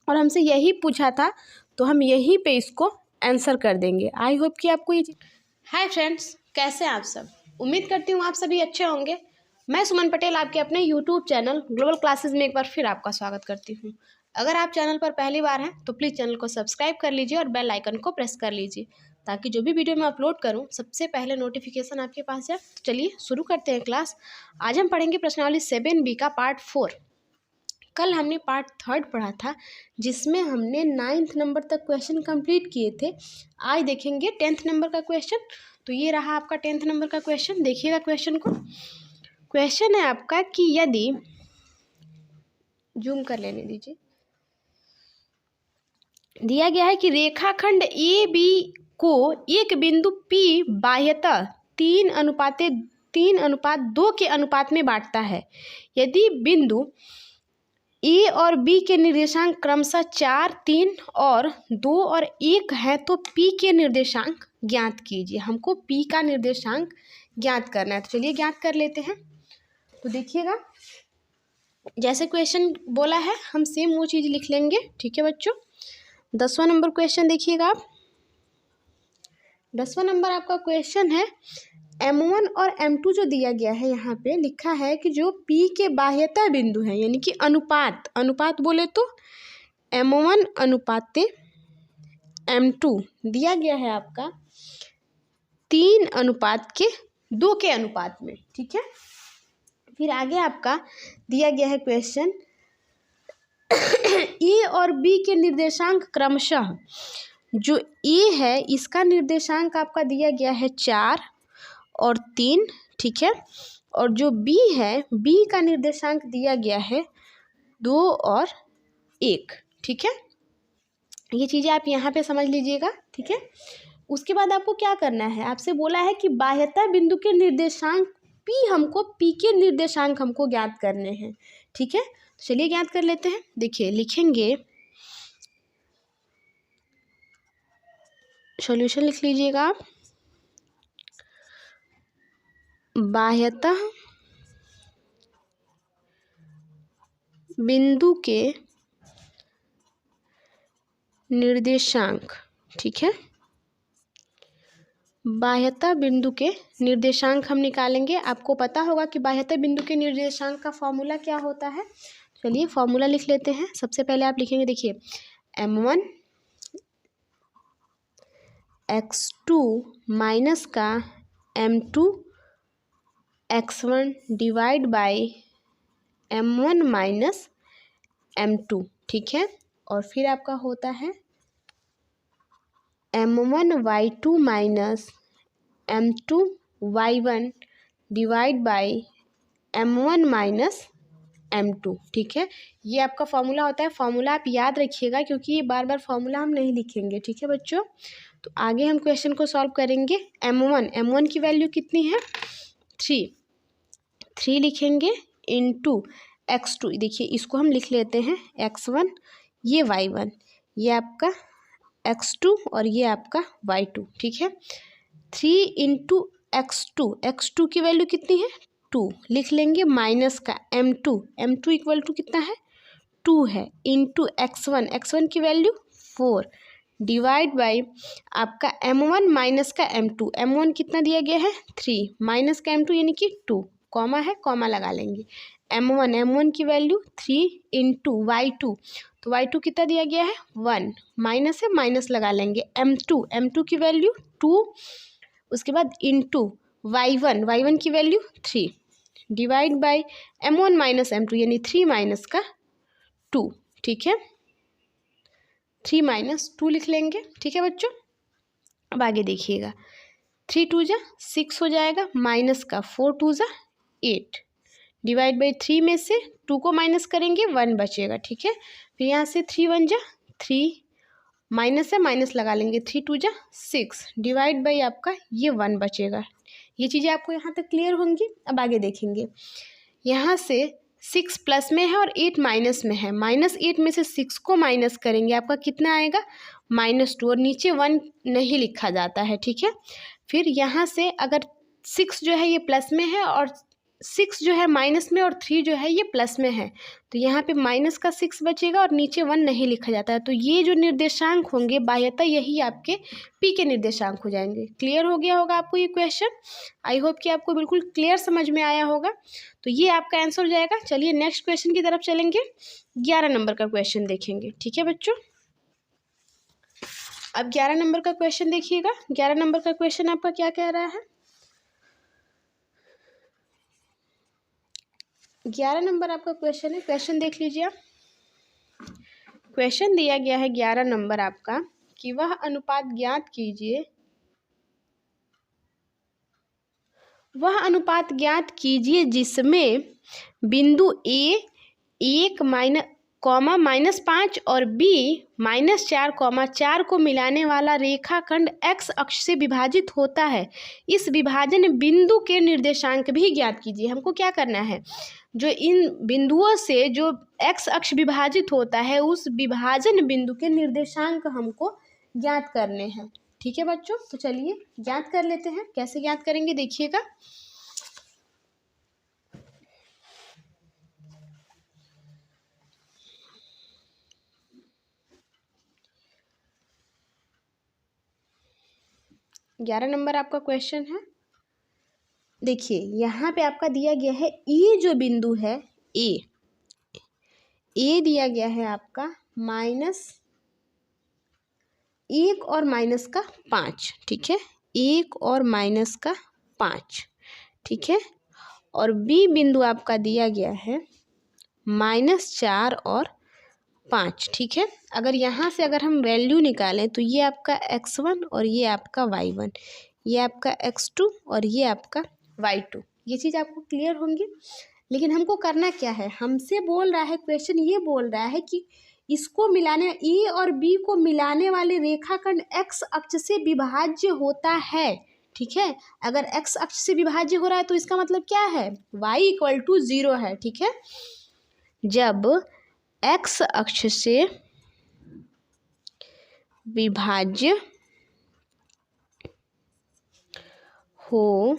और हमसे यही पूछा था तो हम यहीं पे इसको आंसर कर देंगे। आई होप कि आपको ये हाय फ्रेंड्स, कैसे हैं आप सब? उम्मीद करती हूँ आप सभी अच्छे होंगे। मैं सुमन पटेल आपके अपने यूट्यूब चैनल ग्लोबल क्लासेस में एक बार फिर आपका स्वागत करती हूँ। अगर आप चैनल पर पहली बार हैं तो प्लीज़ चैनल को सब्सक्राइब कर लीजिए और बेल आइकन को प्रेस कर लीजिए, ताकि जो भी वीडियो मैं अपलोड करूं सबसे पहले नोटिफिकेशन आपके पास जाए। तो चलिए शुरू करते हैं क्लास। आज हम पढ़ेंगे प्रश्नावली 7B का पार्ट 4। कल हमने पार्ट 3 पढ़ा था, जिसमें हमने 9th नंबर तक क्वेश्चन कंप्लीट किए थे। आज देखेंगे 10th नंबर का क्वेश्चन। तो ये रहा आपका 10th नंबर का क्वेश्चन। देखिएगा क्वेश्चन को। क्वेश्चन है आपका कि यदि, जूम कर लेने दीजिए, दिया गया है कि रेखाखंड AB को एक बिंदु P बाह्यतः 3:2 के अनुपात में बांटता है। यदि बिंदु A और B के निर्देशांक क्रमशः 4, 3 और 2 और 1 है, तो P के निर्देशांक ज्ञात कीजिए। हमको P का निर्देशांक ज्ञात करना है, तो चलिए ज्ञात कर लेते हैं। तो देखिएगा जैसे क्वेश्चन बोला है हम सेम वो चीज़ लिख लेंगे, ठीक है बच्चों। 10वां नंबर क्वेश्चन देखिएगा आप। 10वां नंबर आपका क्वेश्चन है, M1 और M2 जो दिया गया है, यहाँ पे लिखा है कि जो P के बाह्यतः बिंदु है, यानी कि अनुपात बोले तो M1 अनुपाते M2 दिया गया है आपका 3:2 के अनुपात में, ठीक है। फिर आगे आपका दिया गया है क्वेश्चन, A और B के निर्देशांक क्रमशः, जो A है इसका निर्देशांक आपका दिया गया है 4 और 3, ठीक है। और जो B है, B का निर्देशांक दिया गया है 2 और 1, ठीक है। ये चीज़ें आप यहाँ पे समझ लीजिएगा, ठीक है। उसके बाद आपको क्या करना है, आपसे बोला है कि बाह्यता बिंदु के निर्देशांक पी के निर्देशांक हमको ज्ञात करने हैं। ठीक है, तो चलिए ज्ञात कर लेते हैं। देखिए लिखेंगे, सॉल्यूशन लिख लीजिएगा आप। बाह्यता बिंदु के निर्देशांक, ठीक है, बाह्यता बिंदु के निर्देशांक हम निकालेंगे। आपको पता होगा कि बाह्यता बिंदु के निर्देशांक का फॉर्मूला क्या होता है। चलिए फॉर्मूला लिख लेते हैं। सबसे पहले आप लिखेंगे, देखिए m1 x2 माइनस का m2 x1 divide by m1 minus m2, ठीक है। और फिर आपका होता है m1 y2 minus m2 y1 divide by m1 minus m2, ठीक है। ये आपका फॉर्मूला होता है। फॉर्मूला आप याद रखिएगा क्योंकि ये बार बार फॉर्मूला हम नहीं लिखेंगे, ठीक है बच्चों। तो आगे हम क्वेश्चन को सॉल्व करेंगे। m1 की वैल्यू कितनी है, 3 लिखेंगे इंटू x2, देखिए इसको हम लिख लेते हैं x1, ये y1, ये आपका x2 और ये आपका y2, ठीक है। 3 इंटू x2 की वैल्यू कितनी है, 2 लिख लेंगे, माइनस का m2 इक्वल टू कितना है, 2 है, इंटू x1 की वैल्यू 4 डिवाइड बाय आपका m1 माइनस का m1 कितना दिया गया है, 3 माइनस का m2 यानी कि 2, कॉमा है, कॉमा लगा लेंगे। m1 की वैल्यू 3 इंटू y2, तो y2 कितना दिया गया है, 1, माइनस है, माइनस लगा लेंगे। m2 की वैल्यू 2, उसके बाद इंटू y1 की value 3 divide by m1 minus m2 यानी 3 माइनस का 2, ठीक है। 3 माइनस 2 लिख लेंगे, ठीक है बच्चों। अब आगे देखिएगा, 3 2 जा 6 हो जाएगा, माइनस का 4 2 जा 8 डिवाइड बाई 3 में से 2 को माइनस करेंगे, 1 बचेगा, ठीक है। फिर यहाँ से 3 1 जा 3, माइनस है, माइनस लगा लेंगे, 3 2 जा 6 डिवाइड बाई आपका ये 1 बचेगा। ये चीज़ें आपको यहाँ तक क्लियर होंगी। अब आगे देखेंगे, यहाँ से 6 प्लस में है और 8 माइनस में है, -8 में से 6 को माइनस करेंगे, आपका कितना आएगा, -2, और नीचे 1 नहीं लिखा जाता है, ठीक है। फिर यहाँ से अगर 6 जो है ये प्लस में है और 6 जो है माइनस में और 3 जो है ये प्लस में है, तो यहाँ पे माइनस का 6 बचेगा और नीचे 1 नहीं लिखा जाता है। तो ये जो निर्देशांक होंगे बाह्यता, यही आपके पी के निर्देशांक हो जाएंगे। क्लियर हो गया होगा आपको ये क्वेश्चन। आई होप कि आपको बिल्कुल क्लियर समझ में आया होगा। तो ये आपका आंसर हो जाएगा। चलिए नेक्स्ट क्वेश्चन की तरफ चलेंगे। 11 नंबर का क्वेश्चन देखेंगे, ठीक है बच्चों। अब 11 नंबर का क्वेश्चन देखिएगा। 11 नंबर का क्वेश्चन आपका क्या कह रहा है, 11 नंबर आपका क्वेश्चन है। क्वेश्चन देख लीजिए आप। क्वेश्चन दिया गया है 11 नंबर आपका कि वह अनुपात ज्ञात कीजिए, जिसमें बिंदु A 1 -5 और B -4, को मिलाने वाला रेखाखंड x अक्ष से विभाजित होता है। इस विभाजन बिंदु के निर्देशांक भी ज्ञात कीजिए। हमको क्या करना है, जो इन बिंदुओं से जो x अक्ष विभाजित होता है उस विभाजन बिंदु के निर्देशांक हमको ज्ञात करने हैं, ठीक है बच्चों। तो चलिए ज्ञात कर लेते हैं। कैसे ज्ञात करेंगे देखिएगा। ग्यारह नंबर आपका क्वेश्चन है। देखिए यहाँ पे आपका दिया गया है ए, जो बिंदु है ए दिया गया है आपका -1 और -5, ठीक है, 1 और -5, ठीक है। और बी बिंदु आपका दिया गया है -4 और 5, ठीक है। अगर यहाँ से अगर हम वैल्यू निकालें तो ये आपका x1 और ये आपका y1, ये आपका x2 और ये आपका y2, ये चीज़ आपको क्लियर होंगी। लेकिन हमको करना क्या है, हमसे बोल रहा है क्वेश्चन, ये बोल रहा है कि इसको मिलाने ई और बी को मिलाने वाले रेखाखंड एक्स अक्ष से विभाज्य होता है। ठीक है, अगर एक्स अक्ष से विभाज्य हो रहा है तो इसका मतलब क्या है, वाई इक्वल टू 0 है। ठीक है, जब एक्स अक्ष से विभाज्य हो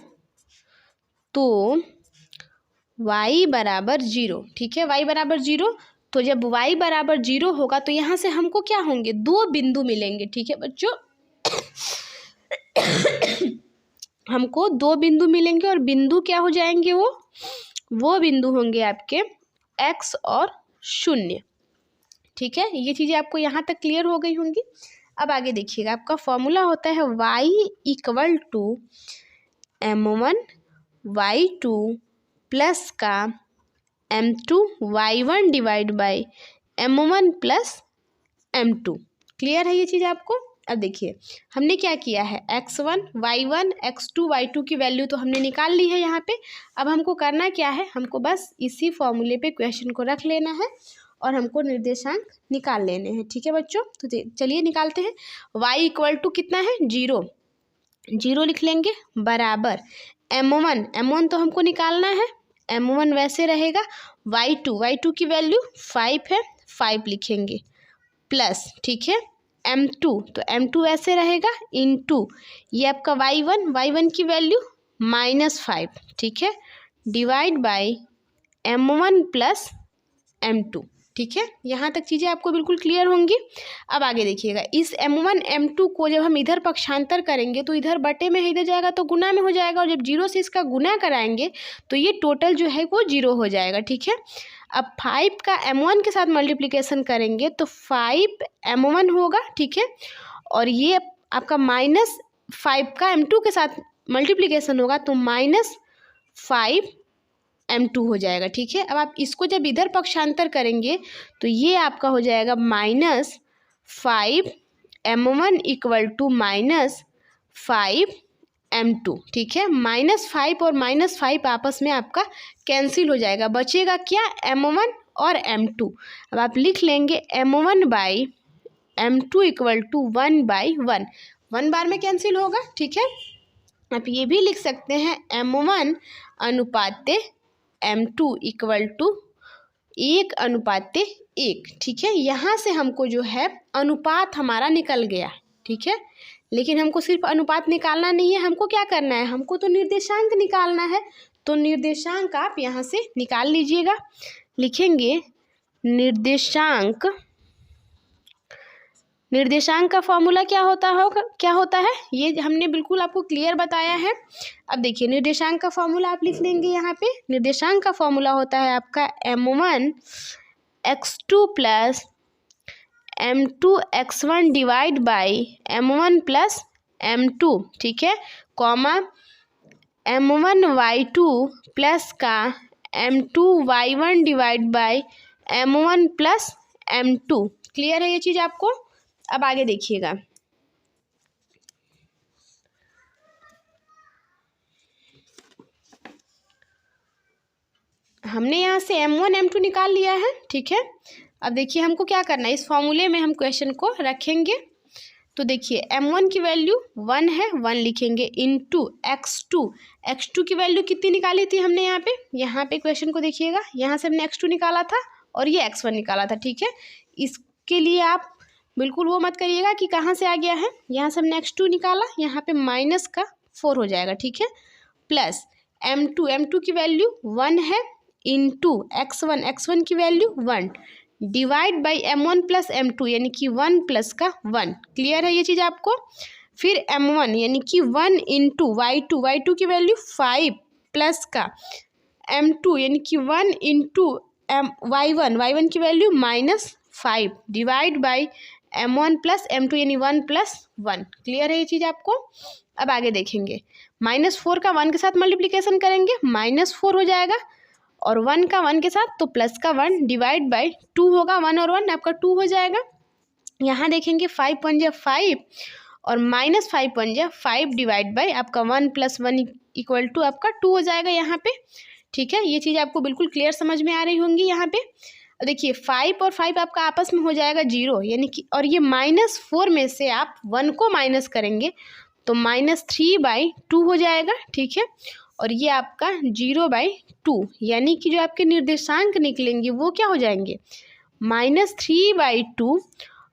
तो y बराबर 0। ठीक है, y बराबर 0, तो जब y बराबर 0 होगा तो यहाँ से हमको क्या होंगे, दो बिंदु मिलेंगे। ठीक है बच्चों, हमको दो बिंदु मिलेंगे और बिंदु क्या हो जाएंगे, वो बिंदु होंगे आपके x और 0। ठीक है, ये चीज़ें आपको यहाँ तक क्लियर हो गई होंगी। अब आगे देखिएगा, आपका फॉर्मूला होता है y equal to m1 y2 plus का m2 y1 divide by m1 plus m2। Clear है ये चीज़ आपको। अब देखिए हमने क्या किया है, x1 y1 x2 y2 की वैल्यू तो हमने निकाल ली है यहाँ पे। अब हमको करना क्या है, हमको बस इसी फॉर्मूले पे क्वेश्चन को रख लेना है और हमको निर्देशांक निकाल लेने हैं। ठीक है बच्चों, तो चलिए निकालते हैं। y इक्वल टू कितना है, 0, 0 लिख लेंगे, बराबर m1 तो हमको निकालना है, m1 वैसे रहेगा, y2 की वैल्यू 5 है, 5 लिखेंगे, प्लस ठीक है m2 तो m2 वैसे रहेगा, इनटू ये आपका y1 की वैल्यू -5। ठीक है, divide by m1 plus m2। ठीक है, यहाँ तक चीज़ें आपको बिल्कुल क्लियर होंगी। अब आगे देखिएगा, इस m1 m2 को जब हम इधर पक्षांतर करेंगे तो इधर बटे में है, इधर जाएगा तो गुना में हो जाएगा, और जब 0 से इसका गुना कराएंगे तो ये टोटल जो है वो 0 हो जाएगा। ठीक है, अब 5 का m1 के साथ मल्टीप्लिकेशन करेंगे तो 5 m1 होगा। ठीक है, और ये आपका -5 का m2 के साथ मल्टीप्लिकेशन होगा तो -5 m2 हो जाएगा। ठीक है, अब आप इसको जब इधर पक्षांतर करेंगे तो ये आपका हो जाएगा -5 m1 इक्वल टू -5 m2। ठीक है, -5 और -5 आपस में आपका कैंसिल हो जाएगा, बचेगा क्या, m1 और m2। अब आप लिख लेंगे m1 by m2 equal to 1/1, 1 बार में कैंसिल होगा। ठीक है, आप ये भी लिख सकते हैं m1 अनुपाते m2 इक्वल टू 1/1। ठीक है, यहाँ से हमको जो है अनुपात हमारा निकल गया। ठीक है, लेकिन हमको सिर्फ अनुपात निकालना नहीं है, हमको क्या करना है, हमको तो निर्देशांक निकालना है। तो निर्देशांक आप यहाँ से निकाल लीजिएगा, लिखेंगे निर्देशांक का फॉर्मूला क्या होता है, ये हमने बिल्कुल आपको क्लियर बताया है। अब देखिए निर्देशांक का फॉर्मूला आप लिख लेंगे यहाँ पे। निर्देशांक का फॉर्मूला होता है आपका m1 x2 plus m2 x1 divide by m1 plus m2। ठीक है, कॉमा m1 y2 प्लस का m2 y1 divide by m1 plus m2। Clear है ये चीज़ आपको। अब आगे देखिएगा, हमने यहाँ से m1 m2 निकाल लिया है। ठीक है, अब देखिए हमको क्या करना है, इस फॉर्मूले में हम क्वेश्चन को रखेंगे। तो देखिए m1 की वैल्यू 1 है, 1 लिखेंगे, इनटू x2 की वैल्यू कितनी निकाली थी हमने यहाँ पे क्वेश्चन को देखिएगा, यहाँ से हमने x2 निकाला था और ये x1 निकाला था। ठीक है, इसके लिए आप बिल्कुल वो मत करिएगा कि कहाँ से आ गया है, यहाँ से हमने x2 निकाला, यहाँ पे -4 हो जाएगा। ठीक है, प्लस m2 की वैल्यू 1 है, इनटू x1 की value 1 divide by m1 plus m2 यानी कि 1 प्लस का 1। क्लियर है ये चीज़ आपको। फिर m1 यानी कि 1 इंटू y2 की वैल्यू 5 प्लस का m2 यानी कि 1 इंटू y1 की value -5 divide by m1 plus m2 यानी 1 प्लस 1। क्लियर है ये चीज़ आपको। अब आगे देखेंगे, -4 का 1 के साथ मल्टीप्लिकेशन करेंगे, -4 हो जाएगा, और 1 का 1 के साथ तो प्लस का 1 डिवाइड बाई 2 होगा, 1 और 1 आपका 2 हो जाएगा। यहाँ देखेंगे 5 × 1 = 5 और -5 × 1 = 5 डिवाइड बाई आपका 1 + 1 इक्वल टू आपका 2 हो जाएगा यहाँ पे। ठीक है, ये चीज़ आपको बिल्कुल क्लियर समझ में आ रही होंगी यहाँ पे। देखिए 5 और 5 आपका आपस में हो जाएगा 0, यानी कि और ये -4 में से आप 1 को माइनस करेंगे तो -3/2 हो जाएगा, ठीक है। और ये आपका 0/2, यानी कि जो आपके निर्देशांक निकलेंगे वो क्या हो जाएंगे, -3/2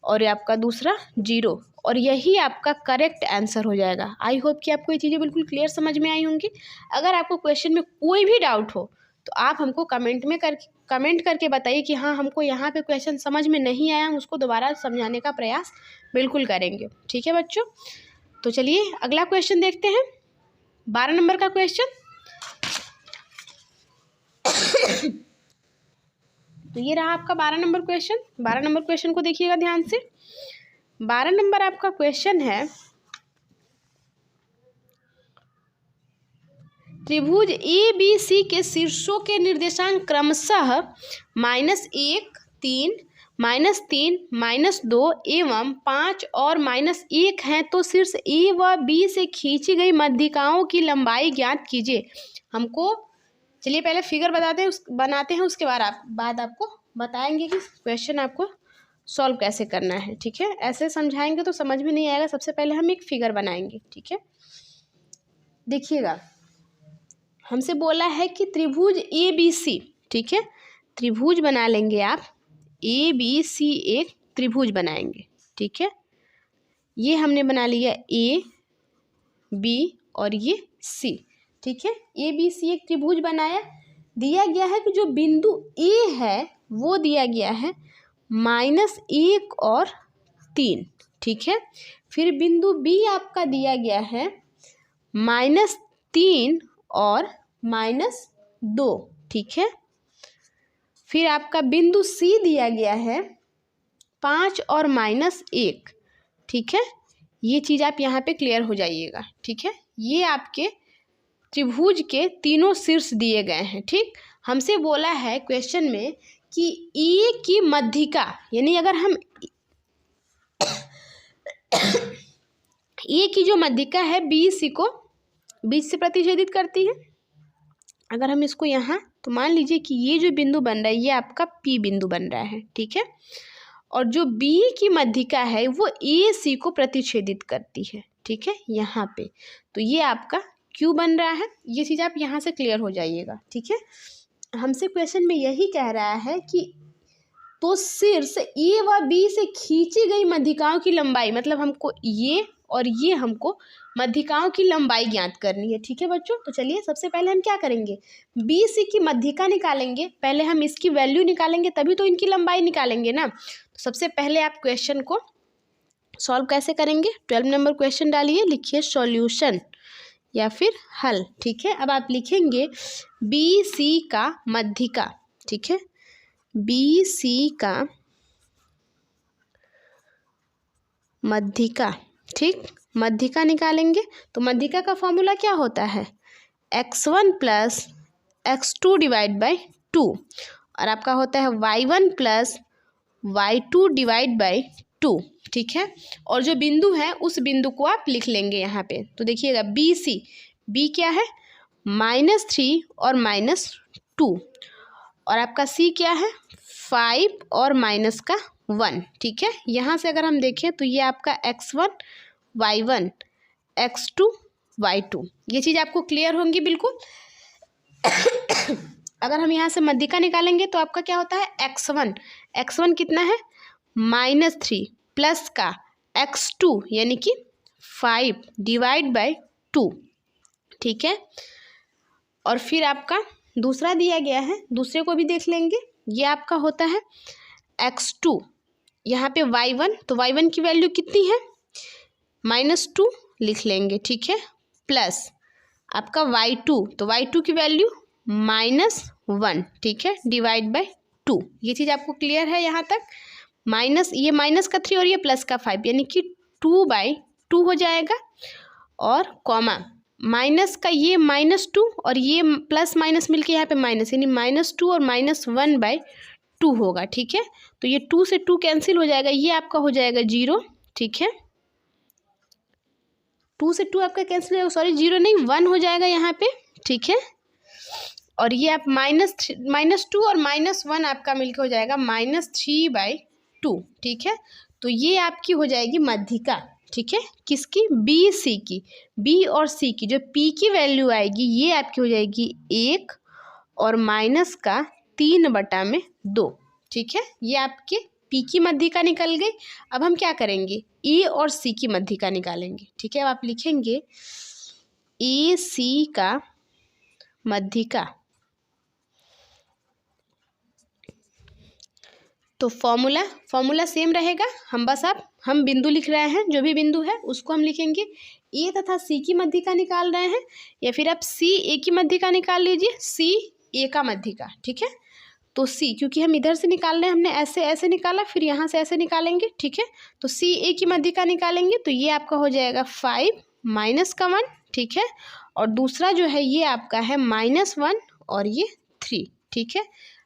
और आपका दूसरा 0, और यही आपका करेक्ट आंसर हो जाएगा। आई होप कि आपको ये चीज़ें बिल्कुल क्लियर समझ में आई होंगी। अगर आपको क्वेश्चन में कोई भी डाउट हो तो आप हमको कमेंट करके बताइए कि हाँ हमको यहाँ पे क्वेश्चन समझ में नहीं आया, हम उसको दोबारा समझाने का प्रयास बिल्कुल करेंगे, ठीक है बच्चों। तो चलिए अगला क्वेश्चन देखते हैं, 12 नंबर का क्वेश्चन। तो ये रहा आपका 12 नंबर क्वेश्चन। 12 नंबर क्वेश्चन को देखिएगा ध्यान से। 12 नंबर आपका क्वेश्चन है, त्रिभुज ABC के शीर्षों के निर्देशांक क्रमशः -1, 3, -3, -2 एवं 5 और -1 हैं, तो शीर्ष A व B से खींची गई मध्यिकाओं की लंबाई ज्ञात कीजिए। हमको चलिए पहले फिगर बनाते हैं, उसके बाद आपको बताएंगे कि क्वेश्चन आपको सॉल्व कैसे करना है, ठीक है। ऐसे समझाएंगे तो समझ में नहीं आएगा, सबसे पहले हम एक फिगर बनाएंगे, ठीक है। देखिएगा हमसे बोला है कि त्रिभुज ABC, ठीक है, त्रिभुज बना लेंगे आप, ABC एक त्रिभुज बनाएंगे, ठीक है। ये हमने बना लिया A, B और ये C, ठीक है। ABC एक त्रिभुज बनाया, दिया गया है कि जो बिंदु A है वो दिया गया है -1 और 3, ठीक है। फिर बिंदु B आपका दिया गया है -3 और -2, ठीक है। फिर आपका बिंदु C दिया गया है 5 और -1, ठीक है। ये चीज़ आप यहाँ पे क्लियर हो जाइएगा, ठीक है। ये आपके त्रिभुज के तीनों शीर्ष दिए गए हैं, ठीक। हमसे बोला है क्वेश्चन में कि ए की मध्यिका, यानी अगर हम ए की जो मध्यिका है BC को बीच से प्रतिच्छेदित करती है। अगर हम इसको यहाँ, तो मान लीजिए कि ये जो बिंदु बन रहा है ये आपका P बिंदु बन रहा है, ठीक है। और जो B की मध्यिका है वो AC को प्रतिच्छेदित करती है, ठीक है, यहाँ पे। तो ये आपका Q बन रहा है। ये चीज़ आप यहाँ से क्लियर हो जाइएगा, ठीक है। हमसे क्वेश्चन में यही कह रहा है कि तो शीर्ष A व B से खींची गई मध्यिकाओं की लंबाई, मतलब हमको ये और ये हमको मध्यिकाओं की लंबाई ज्ञात करनी है, ठीक है बच्चों। तो चलिए सबसे पहले हम क्या करेंगे, BC की मध्यिका निकालेंगे। पहले हम इसकी वैल्यू निकालेंगे तभी तो इनकी लंबाई निकालेंगे ना। तो सबसे पहले आप क्वेश्चन को सॉल्व कैसे करेंगे, 12 नंबर क्वेश्चन डालिए, लिखिए सॉल्यूशन या फिर हल, ठीक है। अब आप लिखेंगे BC का मध्यिका, ठीक है, BC का मध्यिका, ठीक। मध्यिका निकालेंगे तो मध्यिका का फॉर्मूला क्या होता है, x1 + x2 / 2, और आपका होता है y1 + y2 / 2, ठीक है। और जो बिंदु है उस बिंदु को आप लिख लेंगे यहाँ पे। तो देखिएगा BC, B क्या है -3 और -2, और आपका C क्या है 5 और -1, ठीक है। यहाँ से अगर हम देखें तो ये आपका x1 y1 x2 y2, ये चीज़ आपको क्लियर होंगी बिल्कुल। अगर हम यहाँ से मध्यिका निकालेंगे तो आपका क्या होता है x1 कितना है -3 प्लस का x2 यानी कि 5 / 2, ठीक है। और फिर आपका दूसरा दिया गया है, दूसरे को भी देख लेंगे। ये आपका होता है x2, यहाँ पे y1, तो y1 की वैल्यू कितनी है -2 लिख लेंगे, ठीक है, प्लस आपका y2, तो y2 की वैल्यू -1, ठीक है, / 2। ये चीज़ आपको क्लियर है यहाँ तक। ये माइनस का 3 और ये प्लस का 5, यानी कि 2/2 हो जाएगा, और कॉमा माइनस का ये -2 और ये प्लस माइनस मिलके यहाँ पे माइनस, यानी -2 और -1/2 होगा, ठीक है। तो ये 2 से 2 कैंसिल हो जाएगा, ये आपका हो जाएगा 0, ठीक है। 2 से 2 आपका कैंसिल हो जाएगा, सॉरी 0 नहीं 1 हो जाएगा यहाँ पे, ठीक है। और ये आप -2 और -1 आपका मिलकर हो जाएगा -3/2। ठीक है, तो ये आपकी हो जाएगी मध्यिका। ठीक है, किसकी? बी सी की। बी और सी की जो पी की वैल्यू आएगी ये आपकी हो जाएगी 1 और -3/2। ठीक है, ये आपके पी की मध्यिका निकल गई। अब हम क्या करेंगे? ए और सी की मध्यिका निकालेंगे। ठीक है, अब आप लिखेंगे ए सी का मध्यिका। तो फॉर्मूला सेम रहेगा, हम बिंदु लिख रहे हैं, जो भी बिंदु है उसको हम लिखेंगे। ए तथा सी की मध्यिका निकाल रहे हैं, या फिर आप सी ए की मध्यिका निकाल लीजिए, सी ए का मध्यिका। ठीक है, तो सी, क्योंकि हम इधर से निकाल रहे हैं, हमने ऐसे निकाला, फिर यहाँ से ऐसे निकालेंगे। ठीक है, तो सी ए की मध्यिका निकालेंगे, तो ये आपका हो जाएगा 5 -1। ठीक है, और दूसरा जो है ये आपका है -1 और ये 3। ठीक है,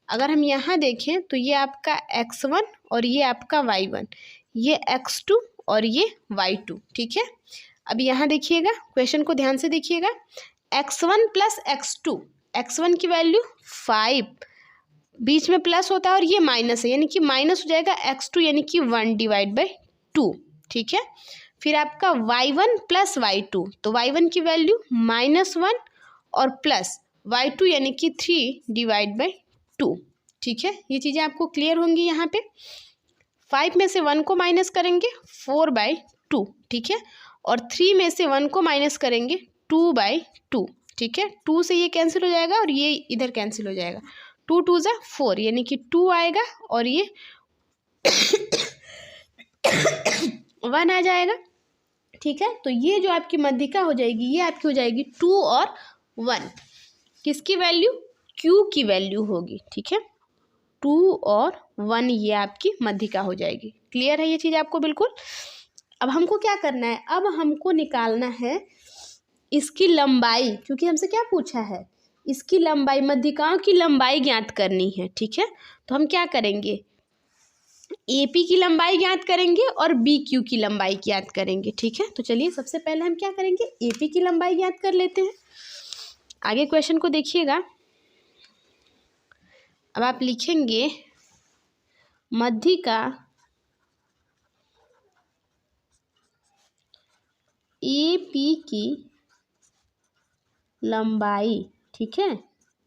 अगर हम यहाँ देखें तो ये आपका x1 और ये आपका y1, ये x2 और ये y2। ठीक है, अब यहाँ देखिएगा, क्वेश्चन को ध्यान से देखिएगा। x1 + x2, x1 की वैल्यू 5, बीच में प्लस होता है और ये माइनस है, यानी कि माइनस हो जाएगा x2, यानी कि 1/2। ठीक है, फिर आपका y1 + y2, तो y1 की वैल्यू -1 और प्लस y2 यानी कि 3/2। ठीक है, ये चीज़ें आपको क्लियर होंगी। यहाँ पे 5 में से 1 को माइनस करेंगे 4/2। ठीक है, और 3 में से 1 को माइनस करेंगे 2/2। ठीक है, 2 से ये कैंसिल हो जाएगा और ये इधर कैंसिल हो जाएगा, 2 2 ज़ा 4, यानी कि 2 आएगा और ये 1 आ जाएगा। ठीक है, तो ये जो आपकी मध्यिका हो जाएगी ये आपकी हो जाएगी 2 और 1। किसकी वैल्यू? क्यू की वैल्यू होगी। ठीक है, 2 और 1 ये आपकी मध्यिका हो जाएगी। क्लियर है ये चीज़ आपको बिल्कुल? अब हमको क्या करना है? अब हमको निकालना है इसकी लंबाई, क्योंकि हमसे क्या पूछा है? इसकी लंबाई, मध्यिकाओं की लंबाई ज्ञात करनी है। ठीक है, तो हम क्या करेंगे? AP की लंबाई ज्ञात करेंगे और BQ की लंबाई ज्ञात करेंगे। ठीक है, तो चलिए सबसे पहले हम क्या करेंगे? AP की लंबाई ज्ञात कर लेते हैं। आगे क्वेश्चन को देखिएगा। अब आप लिखेंगे मध्यिका AP की लंबाई। ठीक है,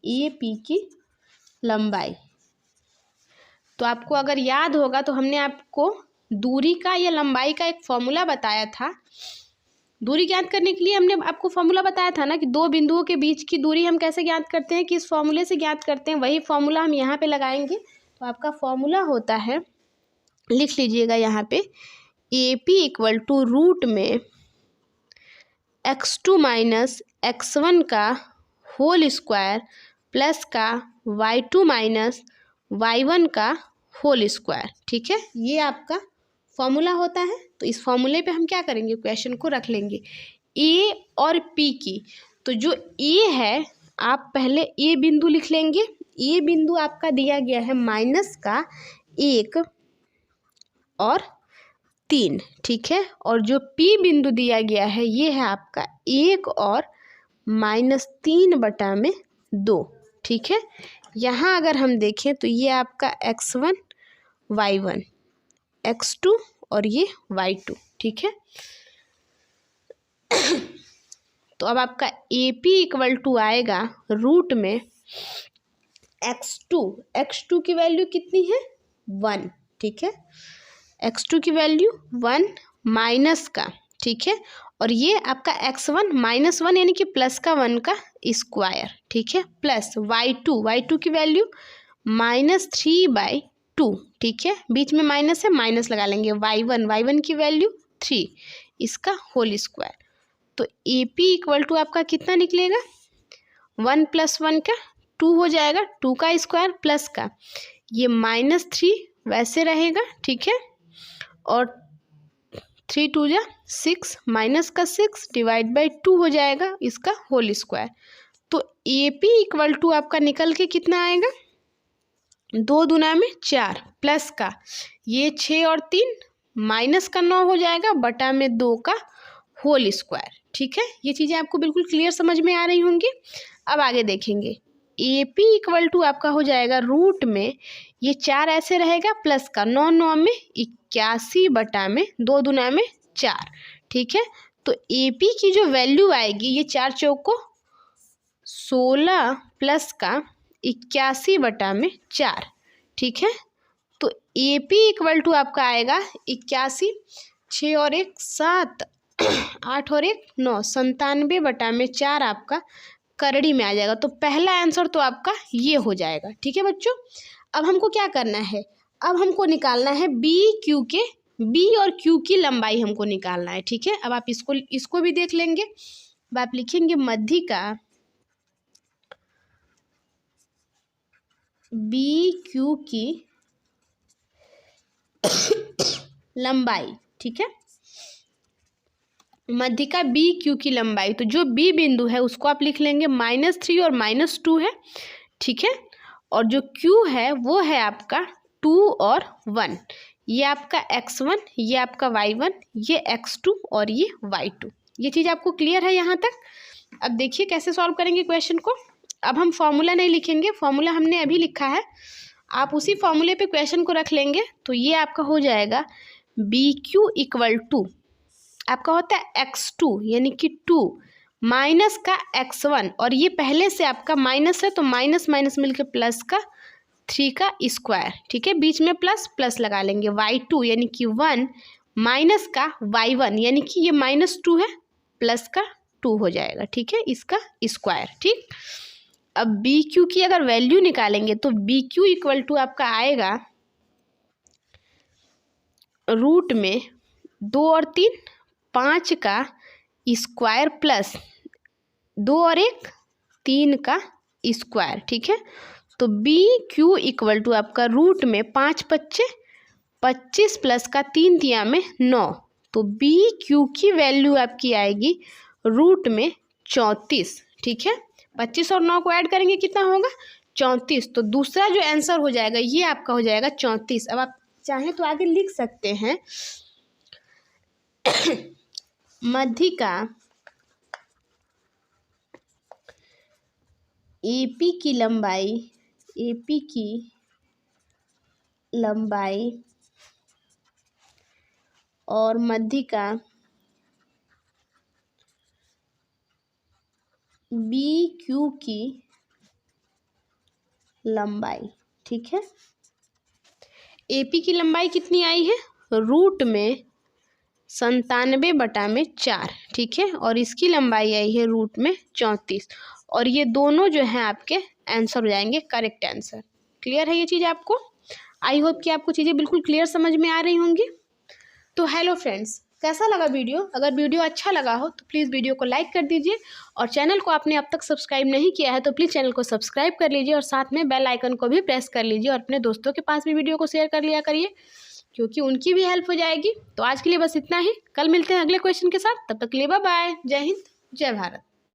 AP की लंबाई। तो आपको अगर याद होगा तो हमने आपको दूरी का या लंबाई का एक फॉर्मूला बताया था। दूरी ज्ञात करने के लिए हमने आपको फॉर्मूला बताया था ना, कि दो बिंदुओं के बीच की दूरी हम कैसे ज्ञात करते हैं, कि इस फॉर्मूले से ज्ञात करते हैं। वही फॉर्मूला हम यहाँ पे लगाएंगे। तो आपका फॉर्मूला होता है, लिख लीजिएगा यहाँ पे, AP = रूट में x2 - x1 का होल स्क्वायर प्लस का y2 - y1 का होल स्क्वायर। ठीक है, ये आपका फॉर्मूला होता है। तो इस फॉर्मूले पे हम क्या करेंगे? क्वेश्चन को रख लेंगे ए और पी की। तो जो ए है, आप पहले ए बिंदु लिख लेंगे। ए बिंदु आपका दिया गया है -1 और 3। ठीक है, और जो पी बिंदु दिया गया है ये है आपका 1 और -3/2। ठीक है, यहाँ अगर हम देखें तो ये आपका x1 y1, x2 और ये y2। ठीक है, तो अब आपका AP = आएगा रूट में x2 की वैल्यू कितनी है? 1। ठीक है, x2 की वैल्यू 1 माइनस का। ठीक है, और ये आपका x1 -1 यानी कि प्लस का 1 का स्क्वायर। ठीक है, प्लस y2 की वैल्यू -3/2। ठीक है, बीच में माइनस है, माइनस लगा लेंगे। y1 की वैल्यू 3, इसका होल स्क्वायर। तो AP = आपका कितना निकलेगा? 1 + 1 का 2 हो जाएगा, 2 का स्क्वायर प्लस का ये -3 वैसे रहेगा। ठीक है, और 3 2 = 6, माइनस का 6 /2 हो जाएगा, इसका होल स्क्वायर। तो AP = आपका निकल के कितना आएगा? 2 दूना में 4 प्लस का ये 6 और 3 माइनस का 9 हो जाएगा, बटा में 2 का होल स्क्वायर। ठीक है, ये चीज़ें आपको बिल्कुल क्लियर समझ में आ रही होंगी। अब आगे देखेंगे, ए पी इक्वल टू आपका हो जाएगा रूट में, ये 4 ऐसे रहेगा प्लस का 9 9 में 81 बटा में 2 दूना में 4, ठीक है। तो ए पी की जो वैल्यू आएगी ये 4 चौको 16 प्लस का 81 बटा में 4, ठीक है। तो ए पी इक्वल टू आपका आएगा 81, 6 और 1 7, 8 और 1 9, 97 बटा में 4 आपका करड़ी में आ जाएगा। तो पहला आंसर तो आपका ये हो जाएगा, ठीक है बच्चों। अब हमको क्या करना है, अब हमको निकालना है बी और क्यू की लंबाई हमको निकालना है, ठीक है। अब आप इसको भी देख लेंगे। अब आप लिखेंगे मध्यिका बी क्यू की लंबाई, ठीक है। मध्यिका बी क्यू की लंबाई, तो जो बी बिंदु है उसको आप लिख लेंगे -3 और -2 है, ठीक है। और जो क्यू है वो है आपका 2 और 1, ये आपका x1, ये आपका y1, ये x2 और ये y2। ये चीज़ आपको क्लियर है यहाँ तक। अब देखिए कैसे सॉल्व करेंगे क्वेश्चन को। अब हम फॉर्मूला नहीं लिखेंगे, फॉर्मूला हमने अभी लिखा है, आप उसी फॉर्मूले पे क्वेश्चन को रख लेंगे। तो ये आपका हो जाएगा बी क्यू इक्वल टू आपका होता है x2 यानी कि 2 माइनस का x1, और ये पहले से आपका माइनस है तो माइनस माइनस मिलके प्लस का 3 का स्क्वायर, ठीक है। बीच में प्लस प्लस लगा लेंगे, y2 यानी कि 1 माइनस का y1 यानी कि ये -2 है प्लस का 2 हो जाएगा, ठीक है, इसका स्क्वायर, ठीक। अब बी क्यू की अगर वैल्यू निकालेंगे तो बी क्यू इक्वल टू आपका आएगा रूट में 2 और 3 5 का स्क्वायर प्लस 2 और 1 3 का स्क्वायर, ठीक है। तो बी क्यू इक्वल टू आपका रूट में 5 25 25 प्लस का 3 तिया में 9, तो बी क्यू की वैल्यू आपकी आएगी रूट में 34, ठीक है। 25 और 9 को ऐड करेंगे कितना होगा 34, तो दूसरा जो आंसर हो जाएगा ये आपका हो जाएगा 34। अब आप चाहें तो आगे लिख सकते हैं मध्यिका एपी की लंबाई और मध्यिका बी क्यू की लंबाई, ठीक है। एपी की लंबाई कितनी आई है रूट में 97 बटा में 4, ठीक है, और इसकी लंबाई आई है रूट में 34, और ये दोनों जो हैं आपके आंसर हो जाएंगे करेक्ट आंसर। क्लियर है ये चीज़ आपको? आई होप कि आपको चीज़ें बिल्कुल क्लियर समझ में आ रही होंगी। तो हेलो फ्रेंड्स, कैसा लगा वीडियो? अगर वीडियो अच्छा लगा हो तो प्लीज़ वीडियो को लाइक कर दीजिए, और चैनल को आपने अब तक सब्सक्राइब नहीं किया है तो प्लीज़ चैनल को सब्सक्राइब कर लीजिए, और साथ में बेल आइकन को भी प्रेस कर लीजिए, और अपने दोस्तों के पास भी वीडियो को शेयर कर लिया करिए, क्योंकि उनकी भी हेल्प हो जाएगी। तो आज के लिए बस इतना ही, कल मिलते हैं अगले क्वेश्चन के साथ, तब तक के लिए बाय बाय। जय हिंद, जय भारत।